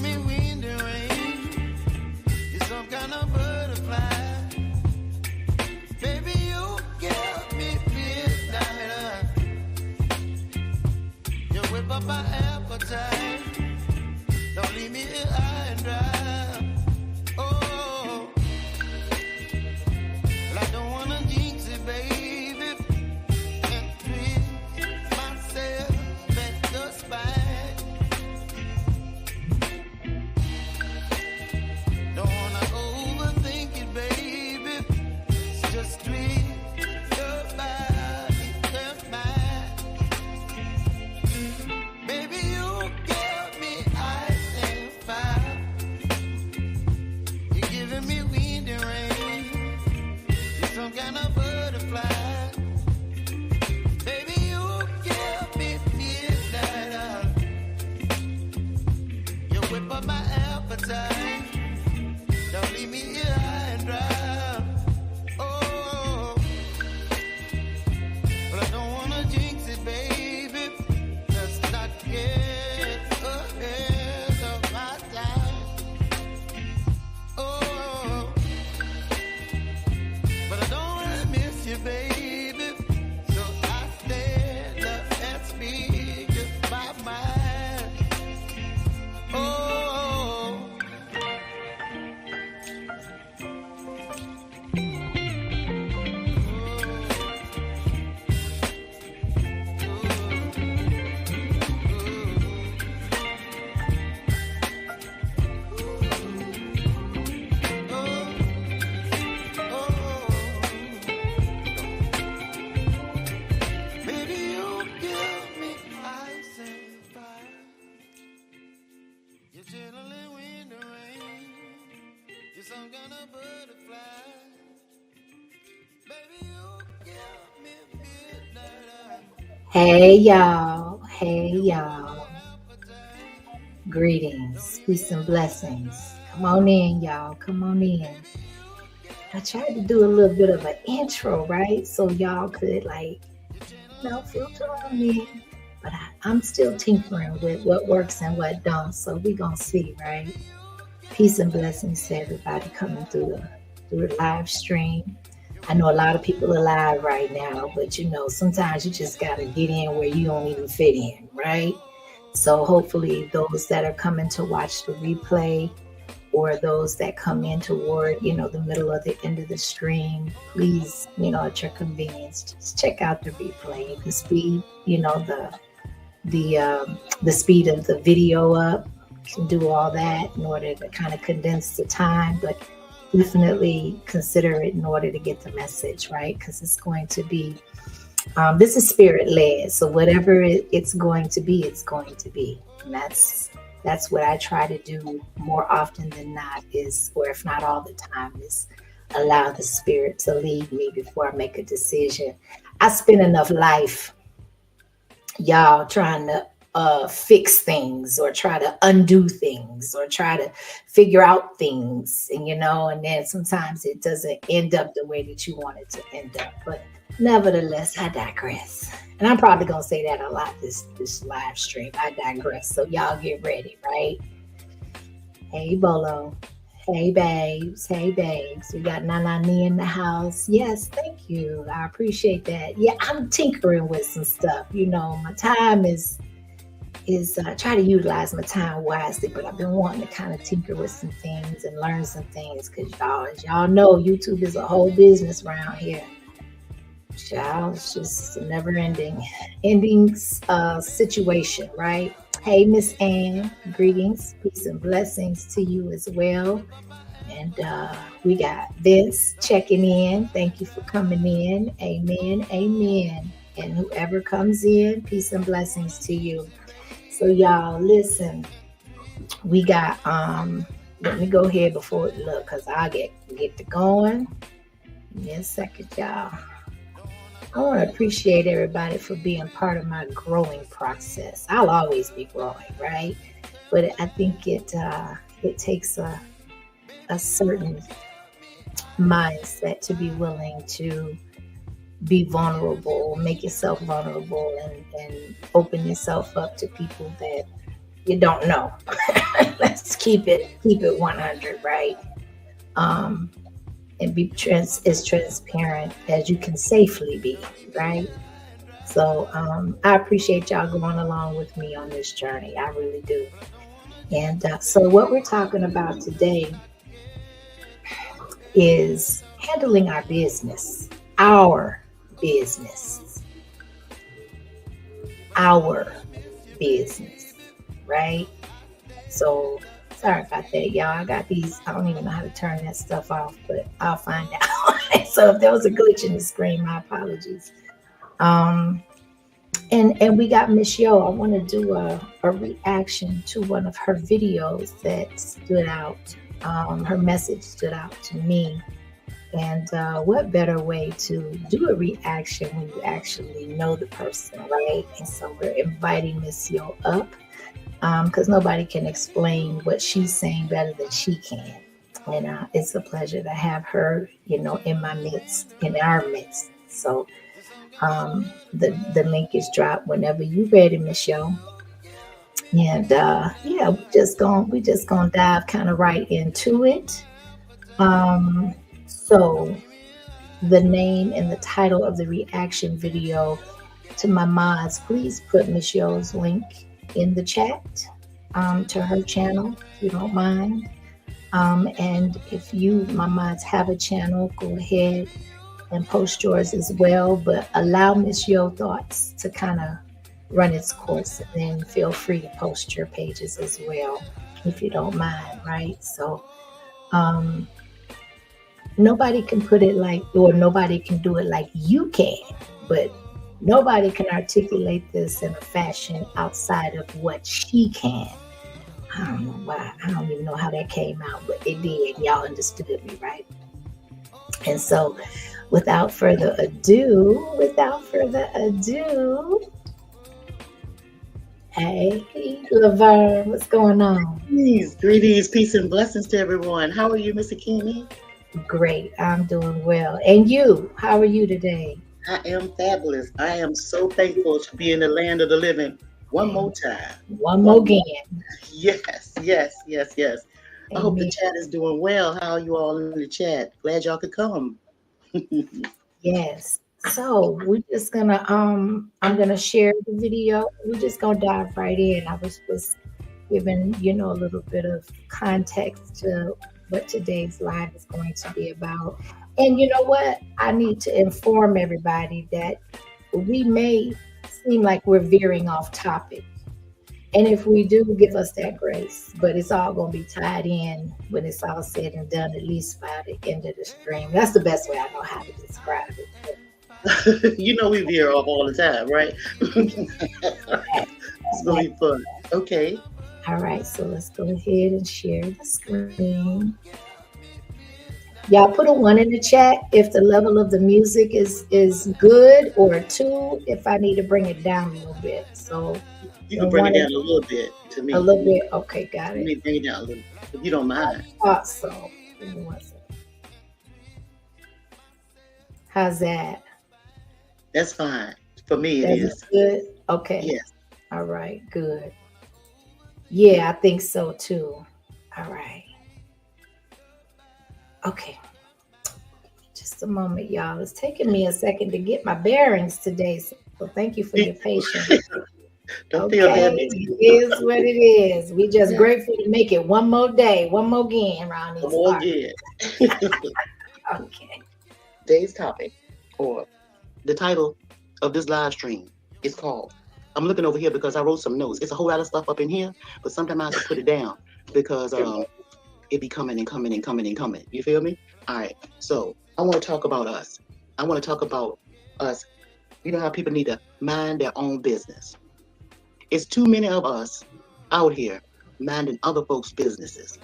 me wind and rain. You're some kind of butterfly. Baby, you give me midnight. You whip up my appetite. Don't leave me here high and dry. Oh, well, I don't wanna jinx it, baby, and twist myself at the spine. Don't wanna overthink it, baby. It's just twist your body and mine. Baby, you give me ice and fire. You're giving me wind and rain. You're some kind of butterfly. Baby, you give me midnight. You whip up my appetite. Don't leave me here high and dry. Oh, but I don't wanna jinx it, baby. Let's not get ahead of my time. Oh, but I don't wanna miss you, baby. So I stand up and speak my mind. Oh. Baby, you give me ice and fire. You're channeling wind and rain. You're some kind of butterfly. Baby, you give me midnight. Hey y'all. Greetings, peace and blessings. Come on in, y'all. Come on in. I tried to do a little bit of an intro, right? So y'all could filter on in. But I'm still tinkering with what works and what don't. So we gonna see, right? Peace and blessings to everybody coming through the live stream. I know a lot of people are live right now, but sometimes you just gotta get in where you don't even fit in, right? So hopefully those that are coming to watch the replay or those that come in toward, the middle of the end of the stream, please, at your convenience, just check out the replay. You can speed, the speed of the video up. You can do all that in order to kind of condense the time, but definitely consider it in order to get the message, right? Because it's going to be, this is spirit-led. So whatever it's going to be, it's going to be. And that's what I try to do more often than not is, or if not all the time, is allow the spirit to lead me before I make a decision. I spend enough life, y'all, trying to fix things or try to undo things or try to figure out things, and then sometimes it doesn't end up the way that you want it to end up. But nevertheless, I digress. And I'm probably going to say that a lot this live stream. I digress. So y'all get ready, right? Hey, Bolo. Hey, babes. Hey, babes. We got Nanani in the house. Yes, thank you. I appreciate that. Yeah, I'm tinkering with some stuff. My time is try to utilize my time wisely, but I've been wanting to kind of tinker with some things and learn some things because as y'all know, YouTube is a whole business around here. Child, it's just a never-ending situation, right? Hey, Miss Ann, greetings, peace and blessings to you as well. And we got Vince checking in. Thank you for coming in. Amen, amen. And whoever comes in, peace and blessings to you. So y'all, listen, we got, let me go ahead before it look, because I'll get to going. Give me a second, y'all. I want to appreciate everybody for being part of my growing process. I'll always be growing, right? But I think it takes a certain mindset to be willing to be vulnerable, make yourself vulnerable, and open yourself up to people that you don't know. Let's keep it 100, right? Um, and be as transparent as you can safely be, right? So I appreciate y'all going along with me on this journey. I really do. And so, what we're talking about today is handling our business, our business, right? So, sorry about that, y'all. I got these, I don't even know how to turn that stuff off, but I'll find out. So, if there was a glitch in the screen, my apologies. Um, and we got Miss Yo. I want to do a reaction to one of her videos that stood out. Her message stood out to me. And what better way to do a reaction when you actually know the person, right? And so we're inviting Miss Yo up because nobody can explain what she's saying better than she can. And it's a pleasure to have her, in my midst, in our midst. So the link is dropped whenever you ready, Miss Yo. And yeah, we just gonna dive kind of right into it. So the name and the title of the reaction video to my mods, please put Miss Yo's link in the chat to her channel if you don't mind. And if you, my mods, have a channel, go ahead and post yours as well. But allow Miss Yo Thoughts to kind of run its course, and then feel free to post your pages as well if you don't mind, right? So nobody can put it like, or nobody can do it like you can, but nobody can articulate this in a fashion outside of what she can. I don't know why. I don't even know how that came out, but it did. Y'all understood me, right? And so, without further ado, hey, Laverne, what's going on? Greetings, peace, and blessings to everyone. How are you, Mr. Kimi? Great, I'm doing well. And you, how are you today? I am fabulous. I am so thankful to be in the land of the living one more time. One more again. Yes. I hope the chat is doing well. How are you all in the chat? Glad y'all could come. Yes. So we're just gonna I'm gonna share the video. We're just gonna dive right in. I was just giving, a little bit of context to what today's live is going to be about. And you know what? I need to inform everybody that we may seem like we're veering off topic. And if we do, give us that grace. But it's all going to be tied in when it's all said and done, at least by the end of the stream. That's the best way I know how to describe it. We veer off all the time, right? It's going to be fun. Okay. All right, so let's go ahead and share the screen. Y'all put a 1 in the chat if the level of the music is good, or a 2 if I need to bring it down a little bit. So you can bring it down a little bit to me. A little bit? Okay, got it. Let me bring it down a little, if you don't mind. Awesome. How's that? That's fine. For me, That it is. Good? Okay. Yes. All right, good. Yeah, I think so too. All right. Okay. Just a moment, y'all. It's taking me a second to get my bearings today. So thank you for your patience. Don't feel bad. It is what it is. We just grateful to make it one more day, one more again around these parts. Okay. Today's topic, or the title of this live stream, is called, I'm looking over here because I wrote some notes. It's a whole lot of stuff up in here, but sometimes I have to put it down because it be coming and coming and coming and coming. You feel me? All right. So I want to talk about us. I want to talk about us. You know how people need to mind their own business. It's too many of us out here minding other folks' businesses,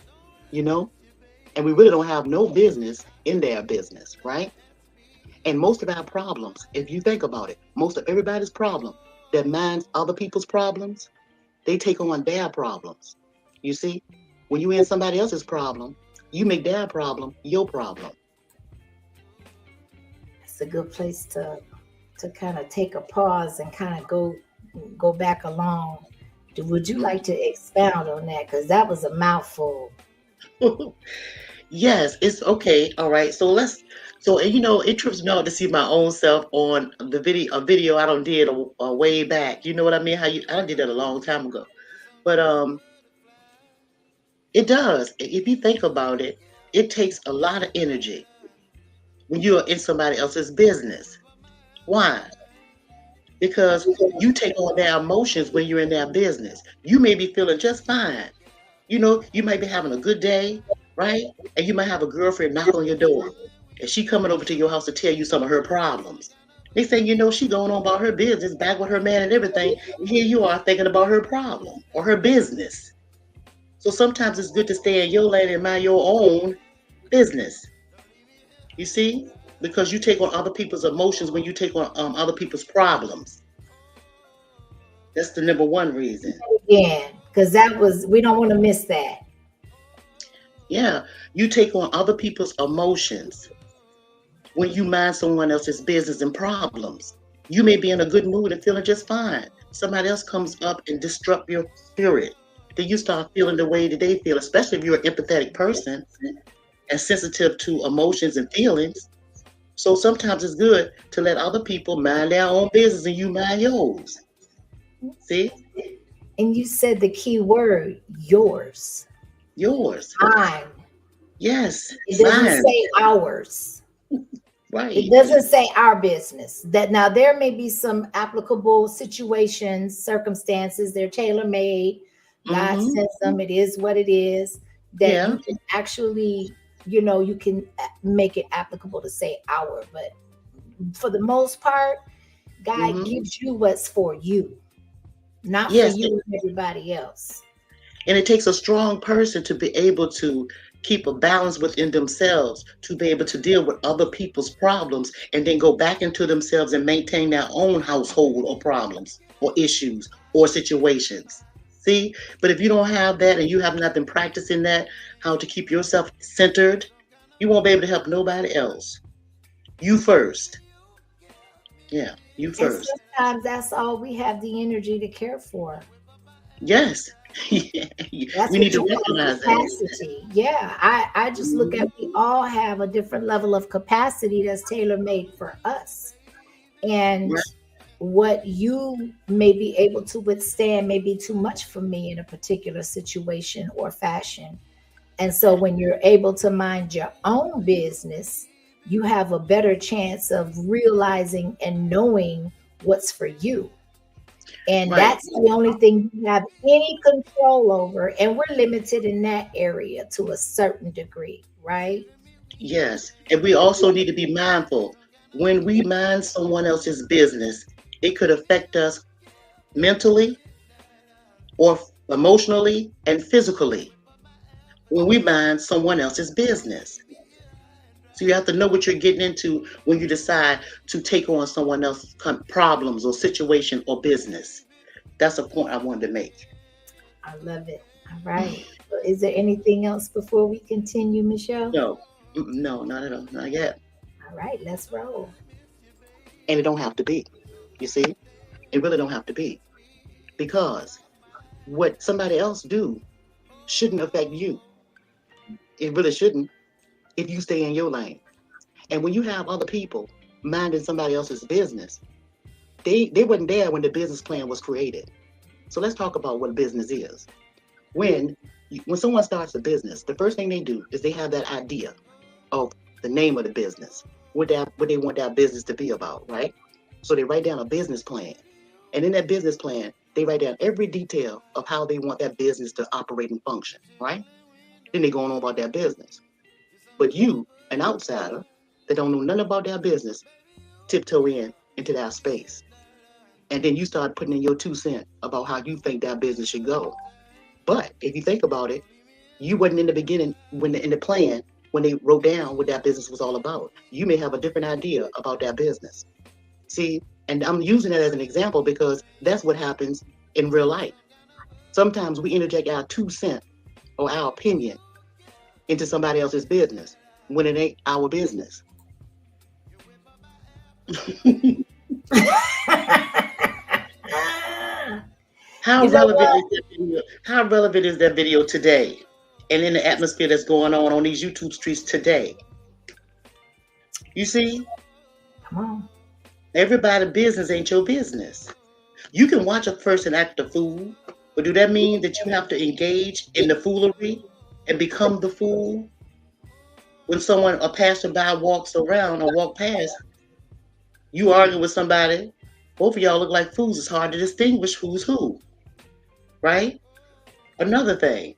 and we really don't have no business in their business, right? And most of our problems, if you think about it, most of everybody's problem that minds other people's problems, they take on their problems. You see, when you in somebody else's problem, you make their problem your problem. It's a good place to kind of take a pause and kind of go back along Would you like to expound on that? Because that was a mouthful. Yes, it's okay. All right. So and it trips me out to see my own self on a video I don't did a way back. You know what I mean? I did that a long time ago. But it does. If you think about it, it takes a lot of energy when you are in somebody else's business. Why? Because you take on their emotions when you're in their business. You may be feeling just fine. You might be having a good day, right? And you might have a girlfriend knock on your door, and she coming over to your house to tell you some of her problems. They say, she going on about her business, back with her man and everything. And here you are thinking about her problem or her business. So sometimes it's good to stay in your lane and mind your own business. You see? Because you take on other people's emotions when you take on other people's problems. That's the number one reason. Yeah, because we don't want to miss that. Yeah, you take on other people's emotions when you mind someone else's business and problems. You may be in a good mood and feeling just fine. Somebody else comes up and disrupt your spirit. Then you start feeling the way that they feel, especially if you're an empathetic person and sensitive to emotions and feelings. So sometimes it's good to let other people mind their own business and you mind yours. See? And you said the key word, yours. Yours. Mine. Yes. It doesn't say ours. Right. It doesn't say our business. That now there may be some applicable situations, circumstances, they're tailor-made. God sends them, it is what it is. That you can actually, you can make it applicable to say our, but for the most part, God gives you what's for you, not for you and everybody else. And it takes a strong person to be able to keep a balance within themselves, to be able to deal with other people's problems and then go back into themselves and maintain their own household or problems or issues or situations. See? But if you don't have that and you have not been practicing that, how to keep yourself centered, you won't be able to help nobody else. You first. Yeah, you first. And sometimes that's all we have the energy to care for. Yes. We need to recognize capacity. Yeah, I just look at, we all have a different level of capacity that's tailor-made for us. And what you may be able to withstand may be too much for me in a particular situation or fashion. And so when you're able to mind your own business, you have a better chance of realizing and knowing what's for you. And that's the only thing you have any control over. And we're limited in that area to a certain degree, right? Yes. And we also need to be mindful. When we mind someone else's business, it could affect us mentally or emotionally and physically when we mind someone else's business. So you have to know what you're getting into when you decide to take on someone else's problems or situation or business. That's a point I wanted to make. I love it. All right. Is there anything else before we continue, Michelle? No, not at all. Not yet. All right, let's roll. And it don't have to be. You see? It really don't have to be. Because what somebody else do shouldn't affect you. It really shouldn't. If you stay in your lane. And when you have other people minding somebody else's business, they weren't there when the business plan was created. So let's talk about what a business is. When someone starts a business, the first thing they do is they have that idea of the name of the business, what they want that business to be about, right? So they write down a business plan. And in that business plan, they write down every detail of how they want that business to operate and function, right? Then they go on about their business. But you, an outsider that don't know nothing about their business, tiptoe into that space. And then you start putting in your 2 cents about how you think that business should go. But if you think about it, you wasn't in the beginning in the plan when they wrote down what that business was all about. You may have a different idea about that business. See, and I'm using that as an example because that's what happens in real life. Sometimes we interject our 2 cents or our opinion into somebody else's business when it ain't our business. How You know relevant what? is that video? How relevant is that video today? And in the atmosphere that's going on these YouTube streets today. You see, Come on. everybody's business ain't your business. You can watch a person act a fool, but do that mean that you have to engage in the foolery and become the fool? When someone, a passerby walks around or walk past, you argue with somebody, both of y'all look like fools. It's hard to distinguish who's who, right? Another thing,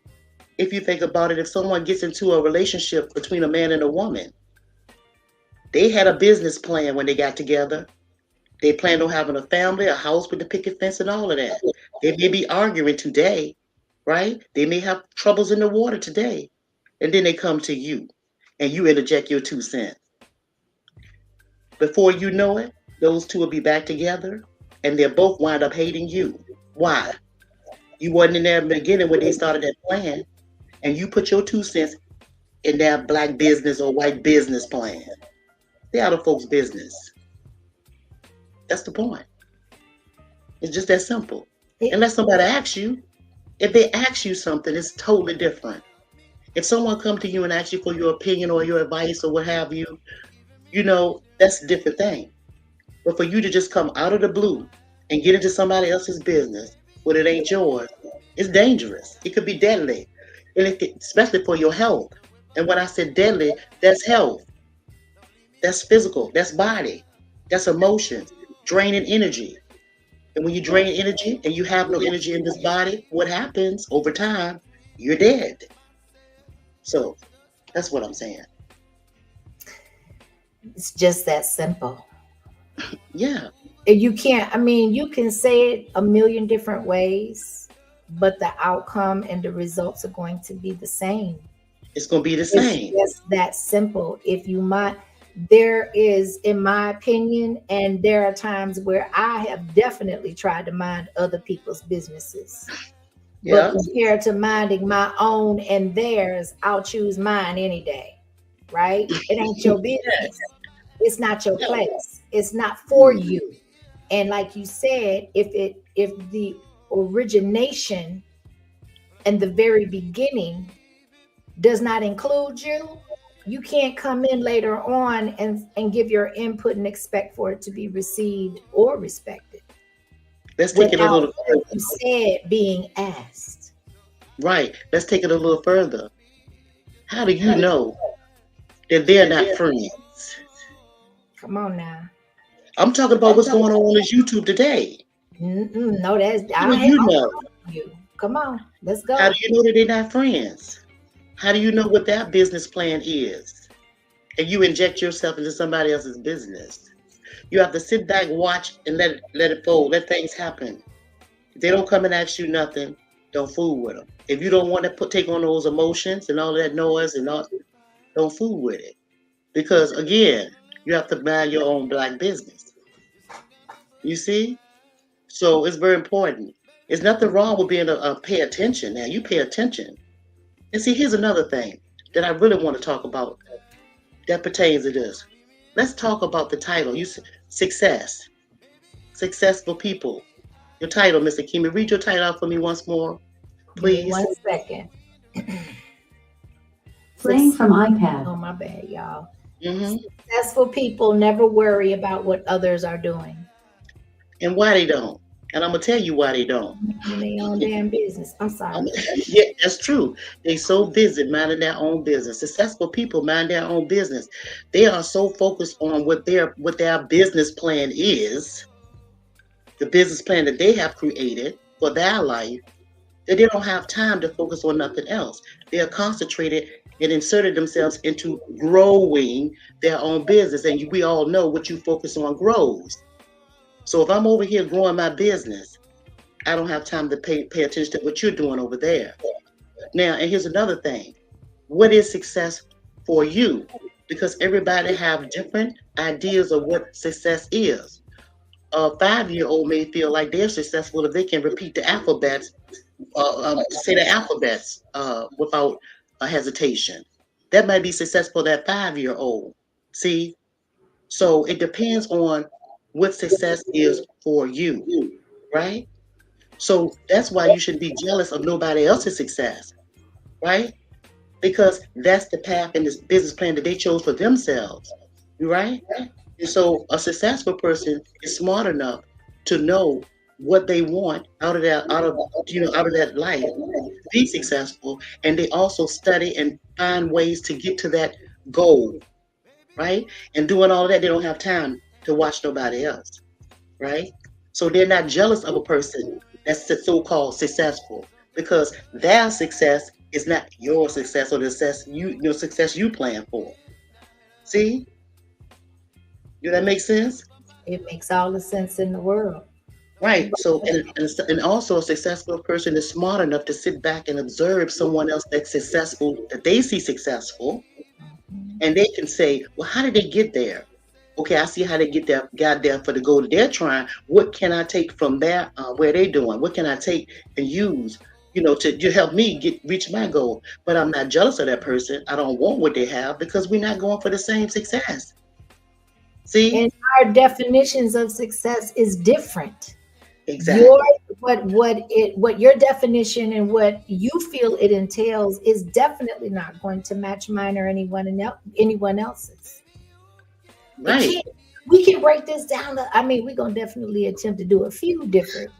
if you think about it, if someone gets into a relationship between a man and a woman, they had a business plan when they got together. They planned on having a family, a house with the picket fence and all of that. They may be arguing today, right? They may have troubles in the water today. And then they come to you and you interject your 2 cents. Before you know it, those two will be back together and they'll both wind up hating you. Why? You wasn't in there in the beginning when they started that plan and you put your 2 cents in their black business or white business plan. They're out of folks' business. That's the point. It's just that simple. Unless somebody asks you, if they ask you something, it's totally different. If someone come to you and asks you for your opinion or your advice or what have you, that's a different thing. But for you to just come out of the blue and get into somebody else's business when it ain't yours, it's dangerous. It could be deadly, and especially for your health. And when I said deadly, that's health. That's physical. That's body. That's emotions. Draining energy. And when you drain energy and you have no energy in this body, what happens over time? You're dead. So that's what I'm saying. It's just that simple. Yeah. You can't, you can say it a million different ways, but the outcome and the results are going to be the same. It's going to be the same. It's just that simple. There is, in my opinion, and there are times where I have definitely tried to mind other people's businesses. Yeah. But compared to minding my own and theirs, I'll choose mine any day, right? It ain't your business. It's not your place. It's not for you. And like you said, if the origination and the very beginning does not include you, you can't come in later on and give your input and expect for it to be received or respected. Let's take it a little further. You said being asked. Right. Let's take it a little further. How do you know that they're not friends? Come on now. I'm talking about what's going on this YouTube today. No, that's How do you know? Come on, let's go. How do you know that they're not friends? How do you know what that business plan is? And you inject yourself into somebody else's business. You have to sit back, watch, and let it fold. Let things happen. If they don't come and ask you nothing, don't fool with them. If you don't want to take on those emotions and all that noise and all, don't fool with it. Because again, you have to mind your own black business. You see? So it's very important. There's nothing wrong with being a pay attention. Now you pay attention. And see, here's another thing that I really want to talk about that pertains to this. Let's talk about the title. Success. Successful people. Your title, Mr. Kimi. Read your title out for me once more, please. 1 second. Playing from iPad. Oh, my bad, y'all. Mm-hmm. Successful people never worry about what others are doing. And why they don't. And I'm going to tell you why they don't. In their own damn business. I'm sorry. Yeah, that's true. They so busy minding their own business. Successful people mind their own business. They are so focused on what their business plan is, the business plan that they have created for their life, that they don't have time to focus on nothing else. They are concentrated and inserted themselves into growing their own business. And we all know what you focus on grows. So if I'm over here growing my business, I don't have time to pay attention to what you're doing over there. Now, and here's another thing. What is success for you? Because everybody have different ideas of what success is. A 5-year-old may feel like they're successful if they can repeat the alphabets, say the alphabets without a hesitation. That might be successful, that 5-year-old. See? So it depends on what success is for you, right? So that's why you should be jealous of nobody else's success, right? Because that's the path and this business plan that they chose for themselves, right? And so a successful person is smart enough to know what they want out of that life, be successful, and they also study and find ways to get to that goal, right? And doing all of that, they don't have time to watch nobody else, right? So they're not jealous of a person that's so-called successful because their success is not your success or the success you plan for. See? Do that make sense? It makes all the sense in the world. Right. So, and also a successful person is smart enough to sit back and observe someone else that's successful, that they see successful, and they can say, well, how did they get there? Okay, I see how they got there for the goal that they're trying. What can I take from there, where they're doing? What can I take and use, to help me reach my goal? But I'm not jealous of that person. I don't want what they have because we're not going for the same success. See? And our definitions of success is different. Exactly. What your definition and what you feel it entails is definitely not going to match mine or anyone else's. Right. We can break this down. We're gonna definitely attempt to do a few different,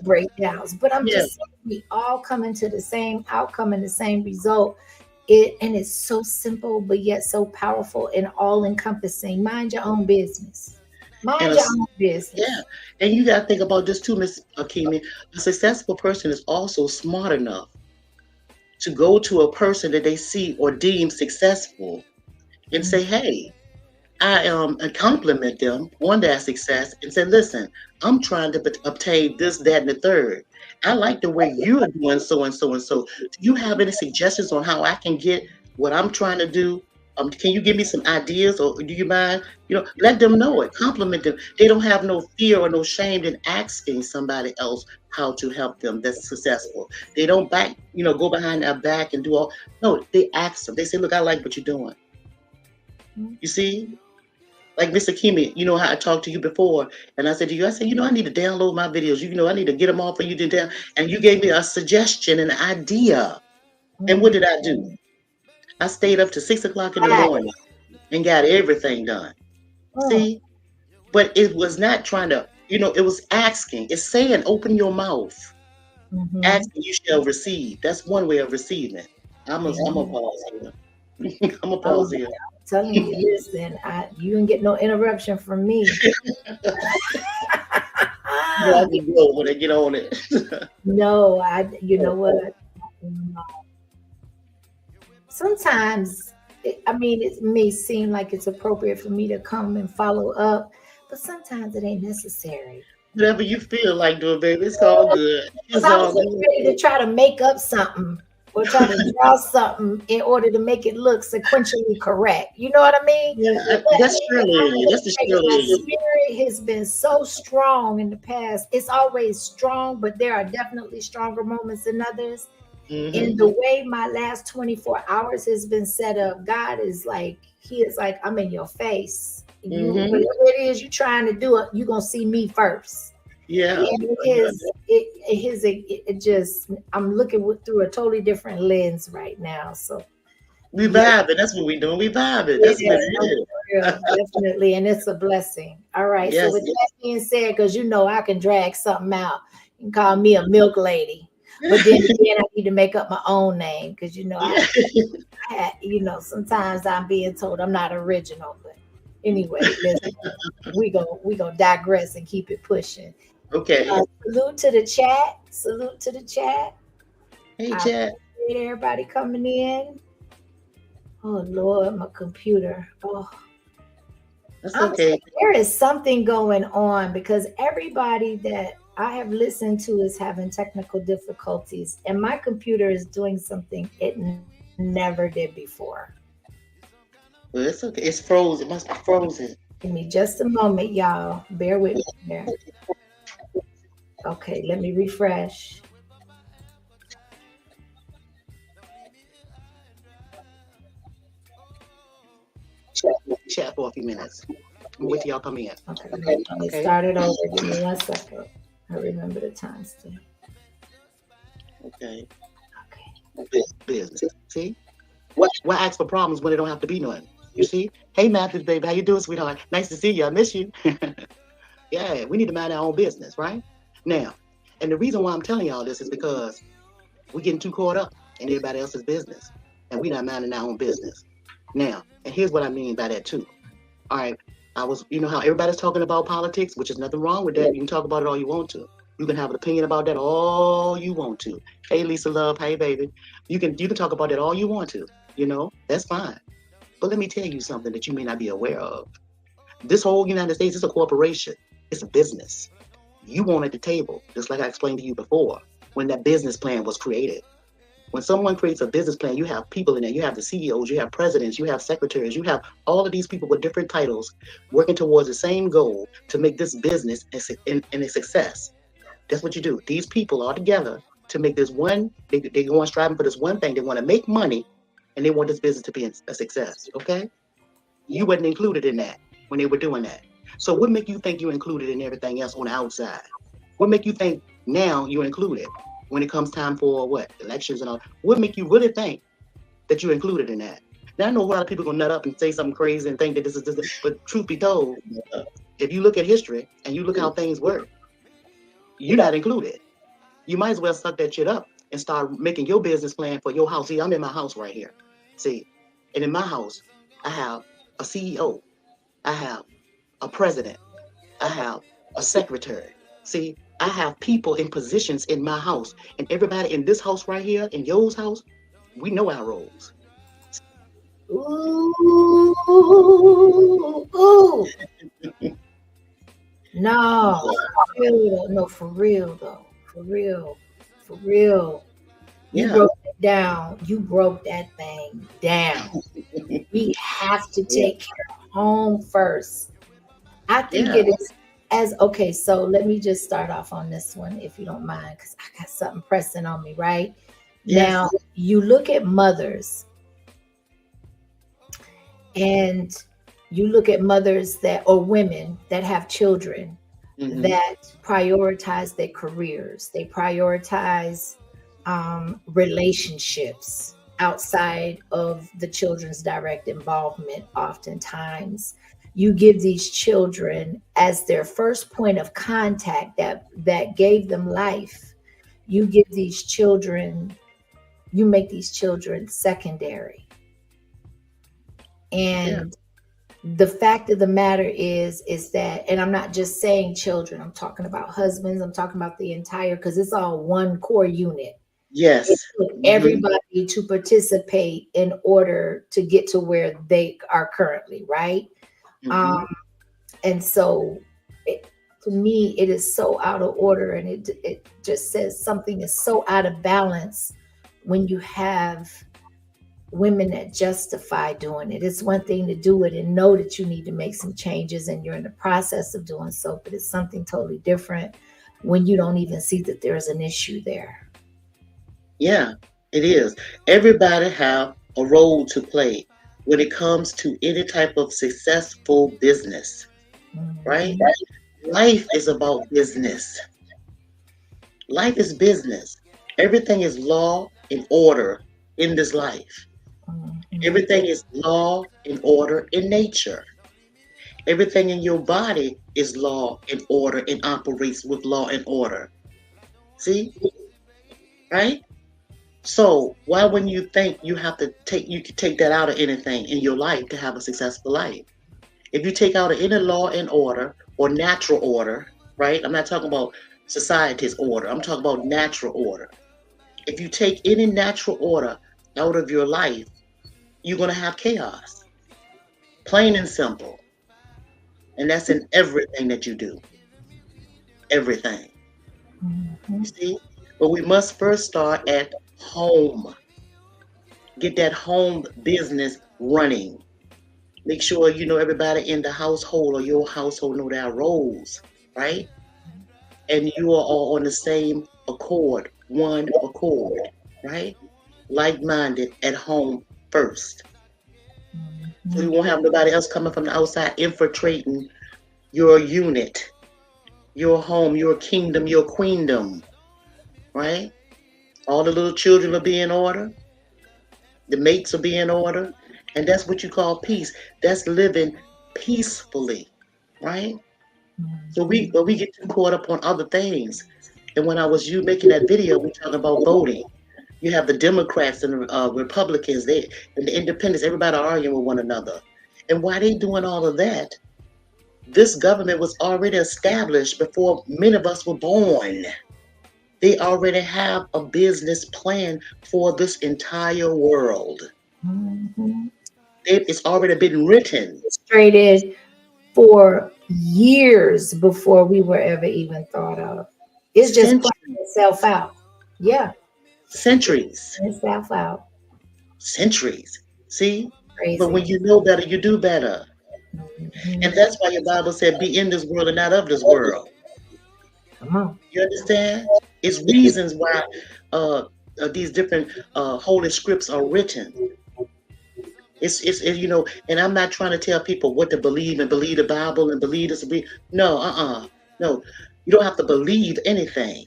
breakdowns. But I'm just saying we all come to the same outcome and the same result. And it's so simple, but yet so powerful and all encompassing. Mind your own business. Mind your own business. Yeah. And you got to think about this too, Miss Akimi. A successful person is also smart enough to go to a person that they see or deem successful and say, hey, and compliment them on their success and say, listen, I'm trying to obtain this, that, and the third. I like the way you're doing so and so and so. Do you have any suggestions on how I can get what I'm trying to do? Can you give me some ideas, or do you mind? Let them know it. Compliment them. They don't have no fear or no shame in asking somebody else how to help them that's successful. They don't go behind their back and do all. No, they ask them. They say, look, I like what you're doing. You see? Like Miss Akimi, how I talked to you before, and I said to you, I need to download my videos. I need to get them all for you to down. And you gave me a suggestion, an idea. And what did I do? I stayed up to 6 o'clock in the morning and got everything done. See? But it was not trying to, it was asking. It's saying, open your mouth. Asking, you shall receive. That's one way of receiving. I'm a pause here. I'm a pause here. Telling you, listen, you didn't get no interruption from me. I can go when I get on it. No, you know what? Sometimes, it may seem like it's appropriate for me to come and follow up, but sometimes it ain't necessary. Whatever you feel like doing, baby, it's all good. It's all good. Ready to try to make up something. Or try to draw something in order to make it look sequentially correct. You know what I mean? Yeah, that's Shirley. That's the Shirley. My spirit has been so strong in the past. It's always strong, but there are definitely stronger moments than others. In the way my last 24 hours has been set up, God is like, He is like, I'm in your face. Whatever it is you're trying to do, you're gonna see me first. Yeah. I'm looking through a totally different lens right now. So we vibing. That's what we're doing. We vibing. That's what it is. Definitely. And it's a blessing. All right. Yes, so with that being said, because I can drag something out and call me a milk lady. But then again, I need to make up my own name because sometimes I'm being told I'm not original. But anyway, we gonna digress and keep it pushing. Okay. Salute to the chat. Hey, chat. Everybody coming in. Oh, Lord, my computer. Oh, that's okay. There is something going on because everybody that I have listened to is having technical difficulties, and my computer is doing something it never did before. Well, it's okay. It's frozen. It must be frozen. Give me just a moment, y'all. Bear with me there. Okay, let me refresh. Chat for a few minutes. Wait till y'all come in. Okay. Let me start it over. Give me 1 second. I remember the time still. Okay. Okay. Business. See? Why ask for problems when they don't have to be none? You see? Hey, Matthew, baby, how you doing, sweetheart? Nice to see you. I miss you. Yeah, we need to mind our own business, right? Now, and the reason why I'm telling y'all this is because we're getting too caught up in everybody else's business, and we're not minding our own business. Now, and here's what I mean by that too. All right, you know how everybody's talking about politics, which is nothing wrong with that. You can talk about it all you want to. You can have an opinion about that all you want to. Hey, Lisa Love, hey, baby. You can talk about that all you want to. You know, that's fine. But let me tell you something that you may not be aware of. This whole United States is a corporation. It's a business. You want at the table, just like I explained to you before, when that business plan was created. When someone creates a business plan, you have people in there. You have the CEOs, you have presidents, you have secretaries, you have all of these people with different titles working towards the same goal to make this business a success. That's what you do. These people are together to make this one, they go on striving for this one thing. They want to make money and they want this business to be a success. Okay? You wasn't included in that when they were doing that. So what make you think you're included in everything else on the outside? What make you think now you're included when it comes time for what? Elections and all? What make you really think that you're included in that? Now I know a lot of people gonna nut up and say something crazy and think that this is this, but truth be told, if you look at history and you look how things work, you're not included. You might as well suck that shit up and start making your business plan for your house. See, I'm in my house right here. See, and in my house, I have a CEO, I have a president, I have a secretary. See, I have people in positions in my house, and everybody in this house right here, in yours house, we know our roles. Ooh, ooh. No, for real though. For real. You Yeah. broke it down. You broke that thing down. We have to take care of home first. I think Yeah. it is as okay. So let me just start off on this one, if you don't mind, because I got something pressing on me right Yes. now. You look at mothers, and you look at mothers that or women that have children Mhm. that prioritize their careers. They prioritize relationships outside of the children's direct involvement. Oftentimes, you give these children as their first point of contact that gave them life. You give these children, you make these children secondary. And the fact of the matter is that, and I'm not just saying children, I'm talking about husbands, I'm talking about the entire, because it's all one core unit. Yes. It took everybody to participate in order to get to where they are currently, right? And so to me, it is so out of order, and it just says something is so out of balance when you have women that justify doing it. It's one thing to do it and know that you need to make some changes and you're in the process of doing so, but it's something totally different when you don't even see that there's an issue there. Yeah, it is. Everybody have a role to play when it comes to any type of successful business, right? Life is about business. Life is business. Everything is law and order in this life. Everything is law and order in nature. Everything in your body is law and order and operates with law and order. See? Right? So why wouldn't you think you could take that out of anything in your life to have a successful life? If you take out of any law and order or natural order, right? I'm not talking about society's order. I'm talking about natural order. If you take any natural order out of your life, you're going to have chaos. Plain and simple. And that's in everything that you do. Everything. You see? But we must first start at home. Get that home business running. Make sure you know everybody in the household or your household know their roles, right? And you are all on the same accord, one accord, right? Like-minded at home first. So you won't have nobody else coming from the outside infiltrating your unit, your home, your kingdom, your queendom, right? All the little children will be in order. The mates will be in order. And that's what you call peace. That's living peacefully, right? So we get too caught up on other things. And when I was you making that video, we talking about voting. You have the Democrats and the Republicans, and the Independents, everybody arguing with one another. And why they doing all of that? This government was already established before many of us were born. They already have a business plan for this entire world. It's already been written. Illustrated for years before we were ever even thought of. It's just playing itself out. Yeah. Centuries. Itself out. Centuries. See? Crazy. But when you know better, you do better. And that's why your Bible said, be in this world and not of this world. Come on. You understand? It's reasons why these different holy scripts are written. It's you know, and I'm not trying to tell people what to believe and believe the Bible and believe this. No. You don't have to believe anything.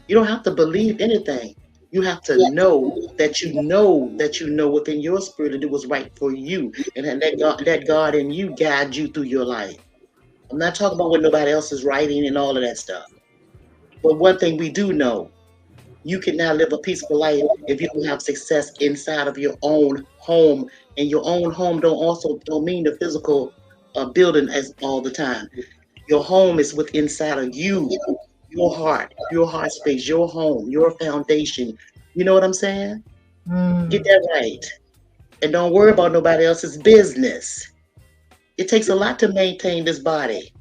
You don't have to believe anything. You have to know that you know within your spirit that it was right for you, and that God in you guides you through your life. I'm not talking about what nobody else is writing and all of that stuff. But one thing we do know, you can now live a peaceful life if you don't have success inside of your own home. And your own home don't mean the physical building as all the time. Your home is within inside of you, your heart space, your home, your foundation. You know what I'm saying? Get that right. And don't worry about nobody else's business. It takes a lot to maintain this body.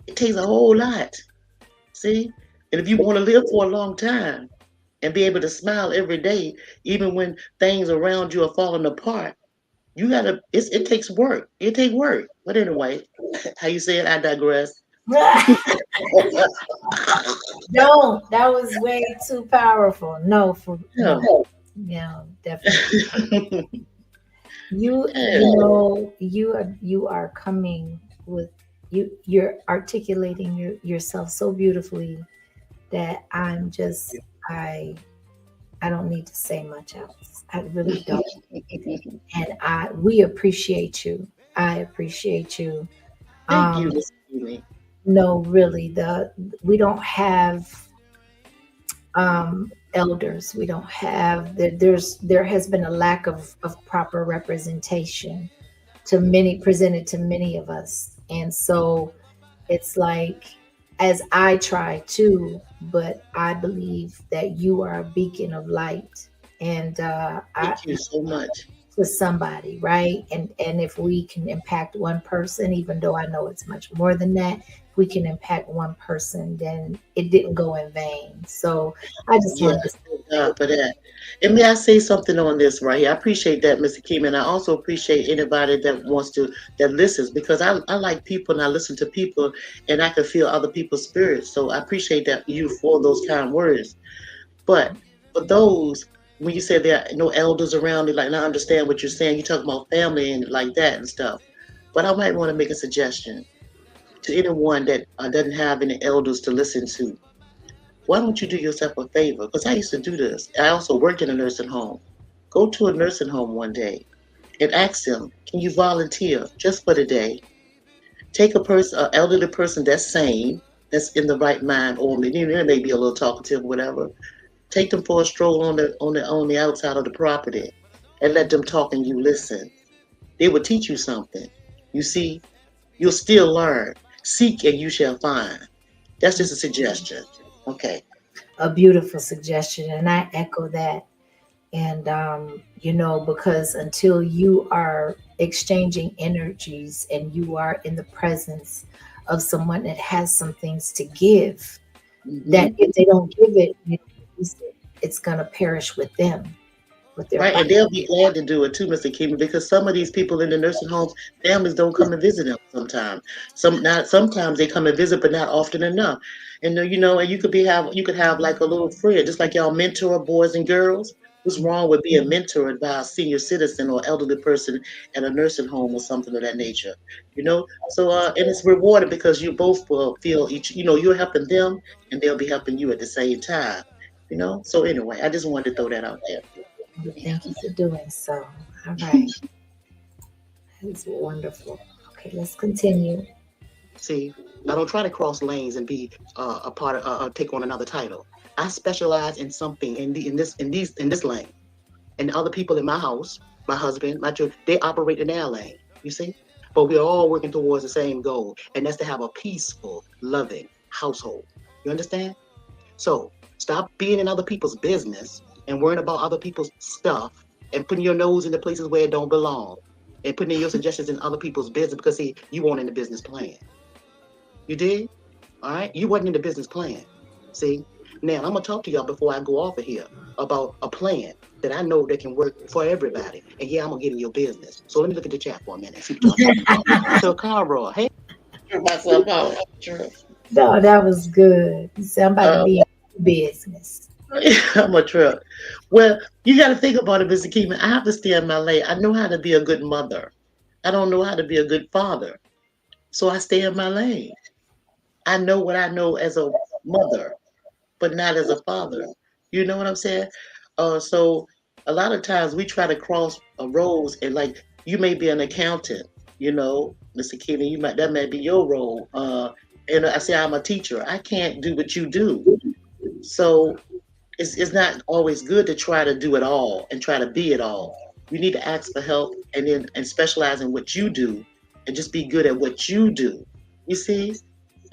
It takes a whole lot. See? And if you want to live for a long time and be able to smile every day, even when things around you are falling apart, you gotta, it takes work. It takes work. But anyway, how you say it, I digress. Don't. That was way too powerful. No, definitely. You know, you are coming with you're articulating yourself so beautifully that I don't need to say much else. I really don't. And we appreciate you. I appreciate you. Thank you. No, really, we don't have elders. We don't have there has been a lack of proper representation presented to many of us. And so it's like, as I try to, but I believe that you are a beacon of light. And thank you so much. To somebody, right? And if we can impact one person, even though I know it's much more than that, if we can impact one person, then it didn't go in vain. So I just want to thank God for that. And may I say something on this right here? I appreciate that, Mr. Kim, and I also appreciate anybody that listens, because I like people and I listen to people and I can feel other people's spirits. So I appreciate that you for those kind words. But for those, when you say there are no elders around, like, I understand what you're saying. You talk about family and like that and stuff. But I might want to make a suggestion to anyone that doesn't have any elders to listen to. Why don't you do yourself a favor? Because I used to do this. I also worked in a nursing home. Go to a nursing home one day and ask them, can you volunteer just for the day? Take an elderly person that's sane, that's in the right mind, or maybe they may be a little talkative, whatever. Take them for a stroll on the outside of the property and let them talk and you listen. They will teach you something. You see, you'll still learn. Seek and you shall find. That's just a suggestion. Okay. A beautiful suggestion. And I echo that. And, because until you are exchanging energies and you are in the presence of someone that has some things to give, that if they don't give it, it's going to perish with them. Right, and they'll be glad to do it too, Mr. Kim, because some of these people in the nursing homes, families don't come and visit them sometimes. Sometimes they come and visit, but not often enough. And and you could have like a little friend, just like y'all mentor boys and girls. What's wrong with being mentored by a senior citizen or elderly person at a nursing home or something of that nature? So and it's rewarded because you both will feel you're helping them and they'll be helping you at the same time. You know. So anyway, I just wanted to throw that out there. Thank you for doing so. All right. That's wonderful. Okay, let's continue. See, I don't try to cross lanes and be a part of take on another title. I specialize in something in this lane, and other people in my house, my husband, my children, they operate in their lane. You see, but we're all working towards the same goal, and that's to have a peaceful, loving household. You understand? So stop being in other people's business and worrying about other people's stuff and putting your nose in the places where it don't belong and putting in your suggestions in other people's business because see, you weren't in the business plan. You did? All right? You wasn't in the business plan. See? Now, I'm going to talk to y'all before I go off of here about a plan that I know that can work for everybody. And yeah, I'm going to get in your business. So let me look at the chat for a minute. See what y'all talking about. So, Carl, hey. Myself out. True. No, that was good. Somebody be in business. I'm a truck. Well, you got to think about it, Mr. Keeman. I have to stay in my lane. I know how to be a good mother. I don't know how to be a good father. So I stay in my lane. I know what I know as a mother, but not as a father. You know what I'm saying? So a lot of times we try to cross roles and like you may be an accountant, you know, Mr. Keeman, that may be your role. And I say I'm a teacher. I can't do what you do. So it's not always good to try to do it all and try to be it all. You need to ask for help and specialize in what you do and just be good at what you do. You see?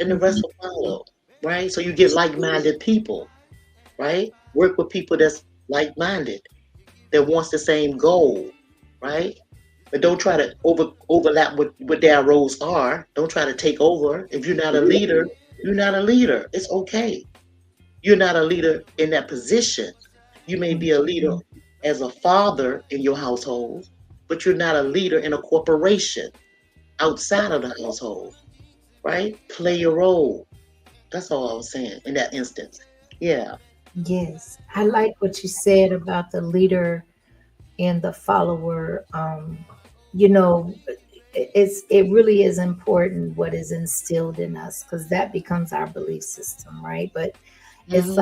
And the rest will follow, right? So you get like-minded people, right? Work with people that's like-minded, that wants the same goal, right? But don't try to overlap what their roles are. Don't try to take over. If you're not a leader, you're not a leader. It's okay. You're not a leader in that position. You may be a leader as a father in your household, but you're not a leader in a corporation outside of the household, right? Play your role. That's all I was saying in that instance. Yeah. Yes. I like what you said about the leader and the follower. You know, it really is important what is instilled in us because that becomes our belief system, right? But it's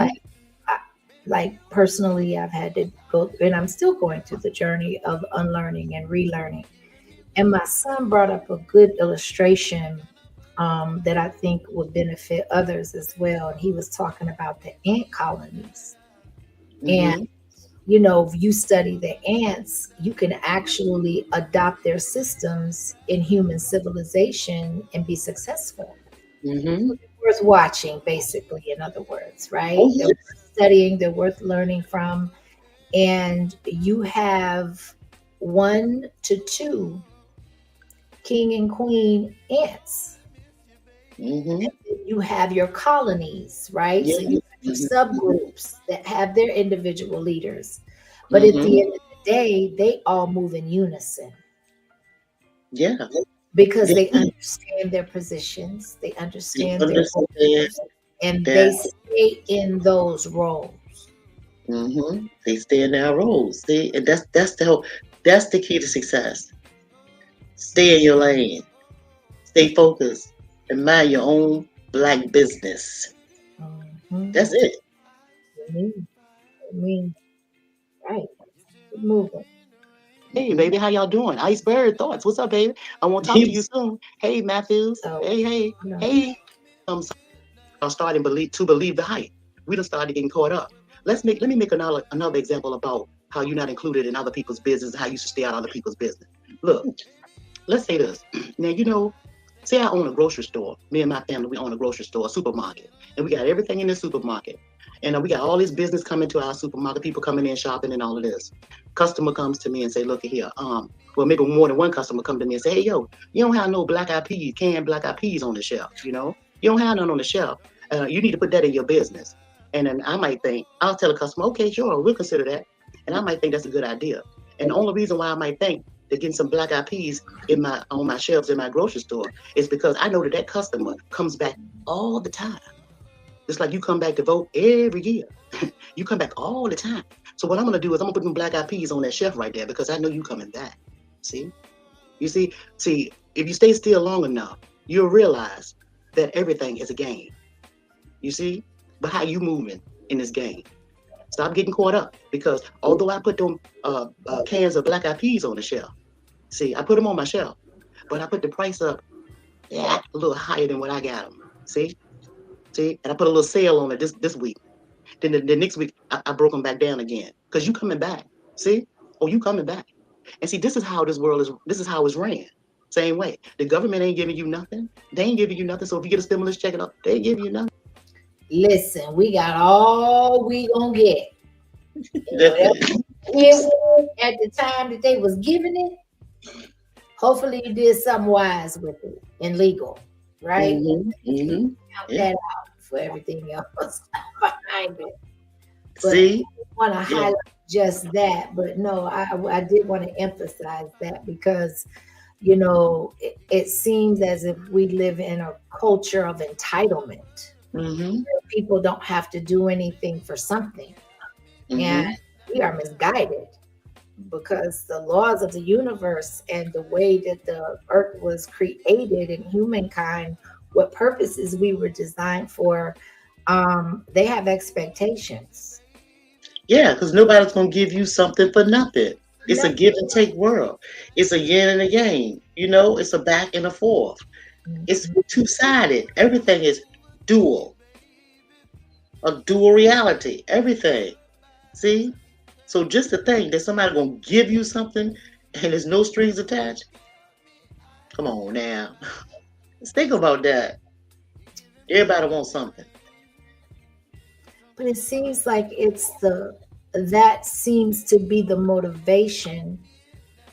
like personally, I've had to go, and I'm still going through the journey of unlearning and relearning. And my son brought up a good illustration that I think would benefit others as well. And he was talking about the ant colonies. And, you know, if you study the ants, you can actually adopt their systems in human civilization and be successful. Worth watching, basically, in other words, right? They're worth studying, they're worth learning from. And you have 1 to 2 king and queen ants. And you have your colonies, right? So you have your subgroups that have their individual leaders. But at the end of the day, they all move in unison. Yeah. Because they understand their positions, they understand their roles, and they stay in those roles. They stay in their roles. And that's the key to success. Stay in your lane. Stay focused and mind your own Black business. That's it. Right. Keep moving. Hey, baby, how y'all doing? Iceberg Thoughts. What's up, baby? I want to talk to you soon. Hey, Matthews. Hey. I'm starting to believe the hype. We done started getting caught up. Let me make another example about how you're not included in other people's business, how you should stay out of other people's business. Look, let's say this. Now, you know, say I own a grocery store. Me and my family, we own a grocery store, a supermarket, and we got everything in the supermarket. And we got all this business coming to our supermarket, people coming in shopping and all of this. Customer comes to me and say, look at here. Well, maybe more than one customer come to me and say, hey, yo, you don't have no canned black eyed peas on the shelf, you know? You don't have none on the shelf. You need to put that in your business. And then I might think, I'll tell a customer, okay, sure, we'll consider that. And I might think that's a good idea. And the only reason why I might think that getting some black eyed peas on my shelves in my grocery store is because I know that customer comes back all the time. Just like you come back to vote every year. You come back all the time. So what I'm going to do is I'm going to put them black eyed peas on that shelf right there because I know you coming back. See? You see, if you stay still long enough, you'll realize that everything is a game. You see? But how you moving in this game? Stop getting caught up, because although I put them cans of black eyed peas on the shelf, see, I put them on my shelf, but I put the price up a little higher than what I got them. See, and I put a little sale on it this week. Then the next week I broke them back down again, because you coming back. See, you coming back. And see, this is how this world is. This is how it's ran. Same way. The government ain't giving you nothing. They ain't giving you nothing. So if you get a stimulus check, they ain't giving you nothing. Listen, we got all we gonna get. At the time that they was giving it, hopefully you did something wise with it and legal, right? Count that out for everything else behind it. But See, I want to highlight just that, but no, I did want to emphasize that, because it seems as if we live in a culture of entitlement. People don't have to do anything for something, and we are misguided, because the laws of the universe and the way that the earth was created and humankind, what purposes we were designed for, they have expectations. Yeah, because nobody's gonna give you something for nothing. It's a give and take world. It's a yin and a yang. It's a back and a forth. It's two-sided. Everything is dual. A dual reality. Everything. See? So just to think that somebody gonna give you something and there's no strings attached. Come on now. Let's think about that. Everybody wants something. But it seems like that seems to be the motivation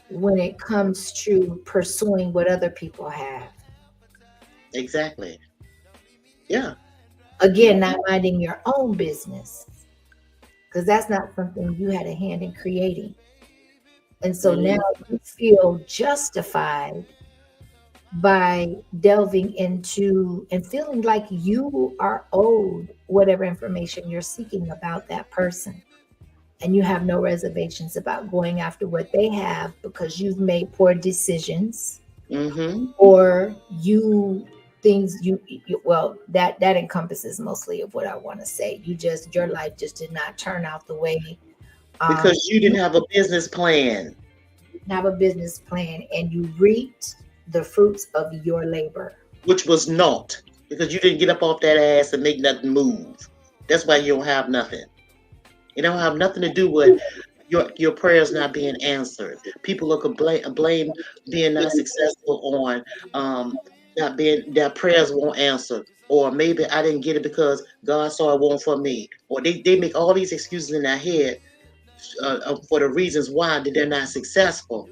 when it comes to pursuing what other people have. Exactly. Yeah. Again, not minding your own business, because that's not something you had a hand in creating. And so now you feel justified by delving into and feeling like you are owed whatever information you're seeking about that person. And you have no reservations about going after what they have, because you've made poor decisions, or that encompasses mostly of what I want to say. Your life just did not turn out the way, because you didn't have a business plan. And you reaped the fruits of your labor, which was naught, because you didn't get up off that ass and make nothing move. That's why you don't have nothing. It don't have nothing to do with your prayers not being answered. People are blame being not successful on not being, their prayers won't answer, or maybe I didn't get it because God saw it wasn't for me, or they make all these excuses in their head for the reasons why they're not successful.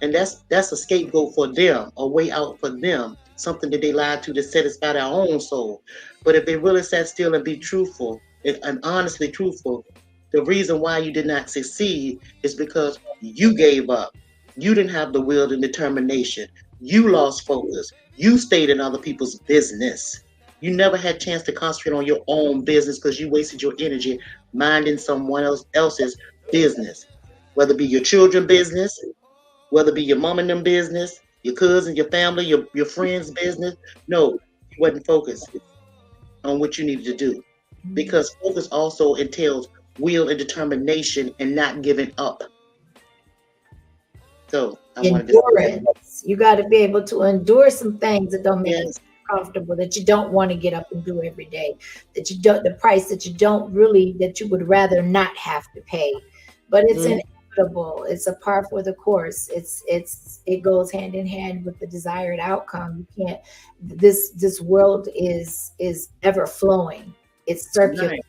And that's a scapegoat for them, a way out for them, something that they lied to satisfy their own soul. But if they really sat still and be truthful and honestly truthful, the reason why you did not succeed is because you gave up. You didn't have the will and determination. You lost focus. You stayed in other people's business. You never had a chance to concentrate on your own business because you wasted your energy minding someone else's business, whether it be your children's business, whether it be your mom and them business, your cousin, your family, your friends' business. No, you wasn't focused on what you needed to do, because focus also entails will and determination and not giving up. So endurance. You got to be able to endure some things that don't make you comfortable, that you don't want to get up and do every day, that you don't, the price that you would rather not have to pay. But it's inevitable. It's a par for the course. It goes hand in hand with the desired outcome. You can't. This world is ever flowing. It's circular. Right.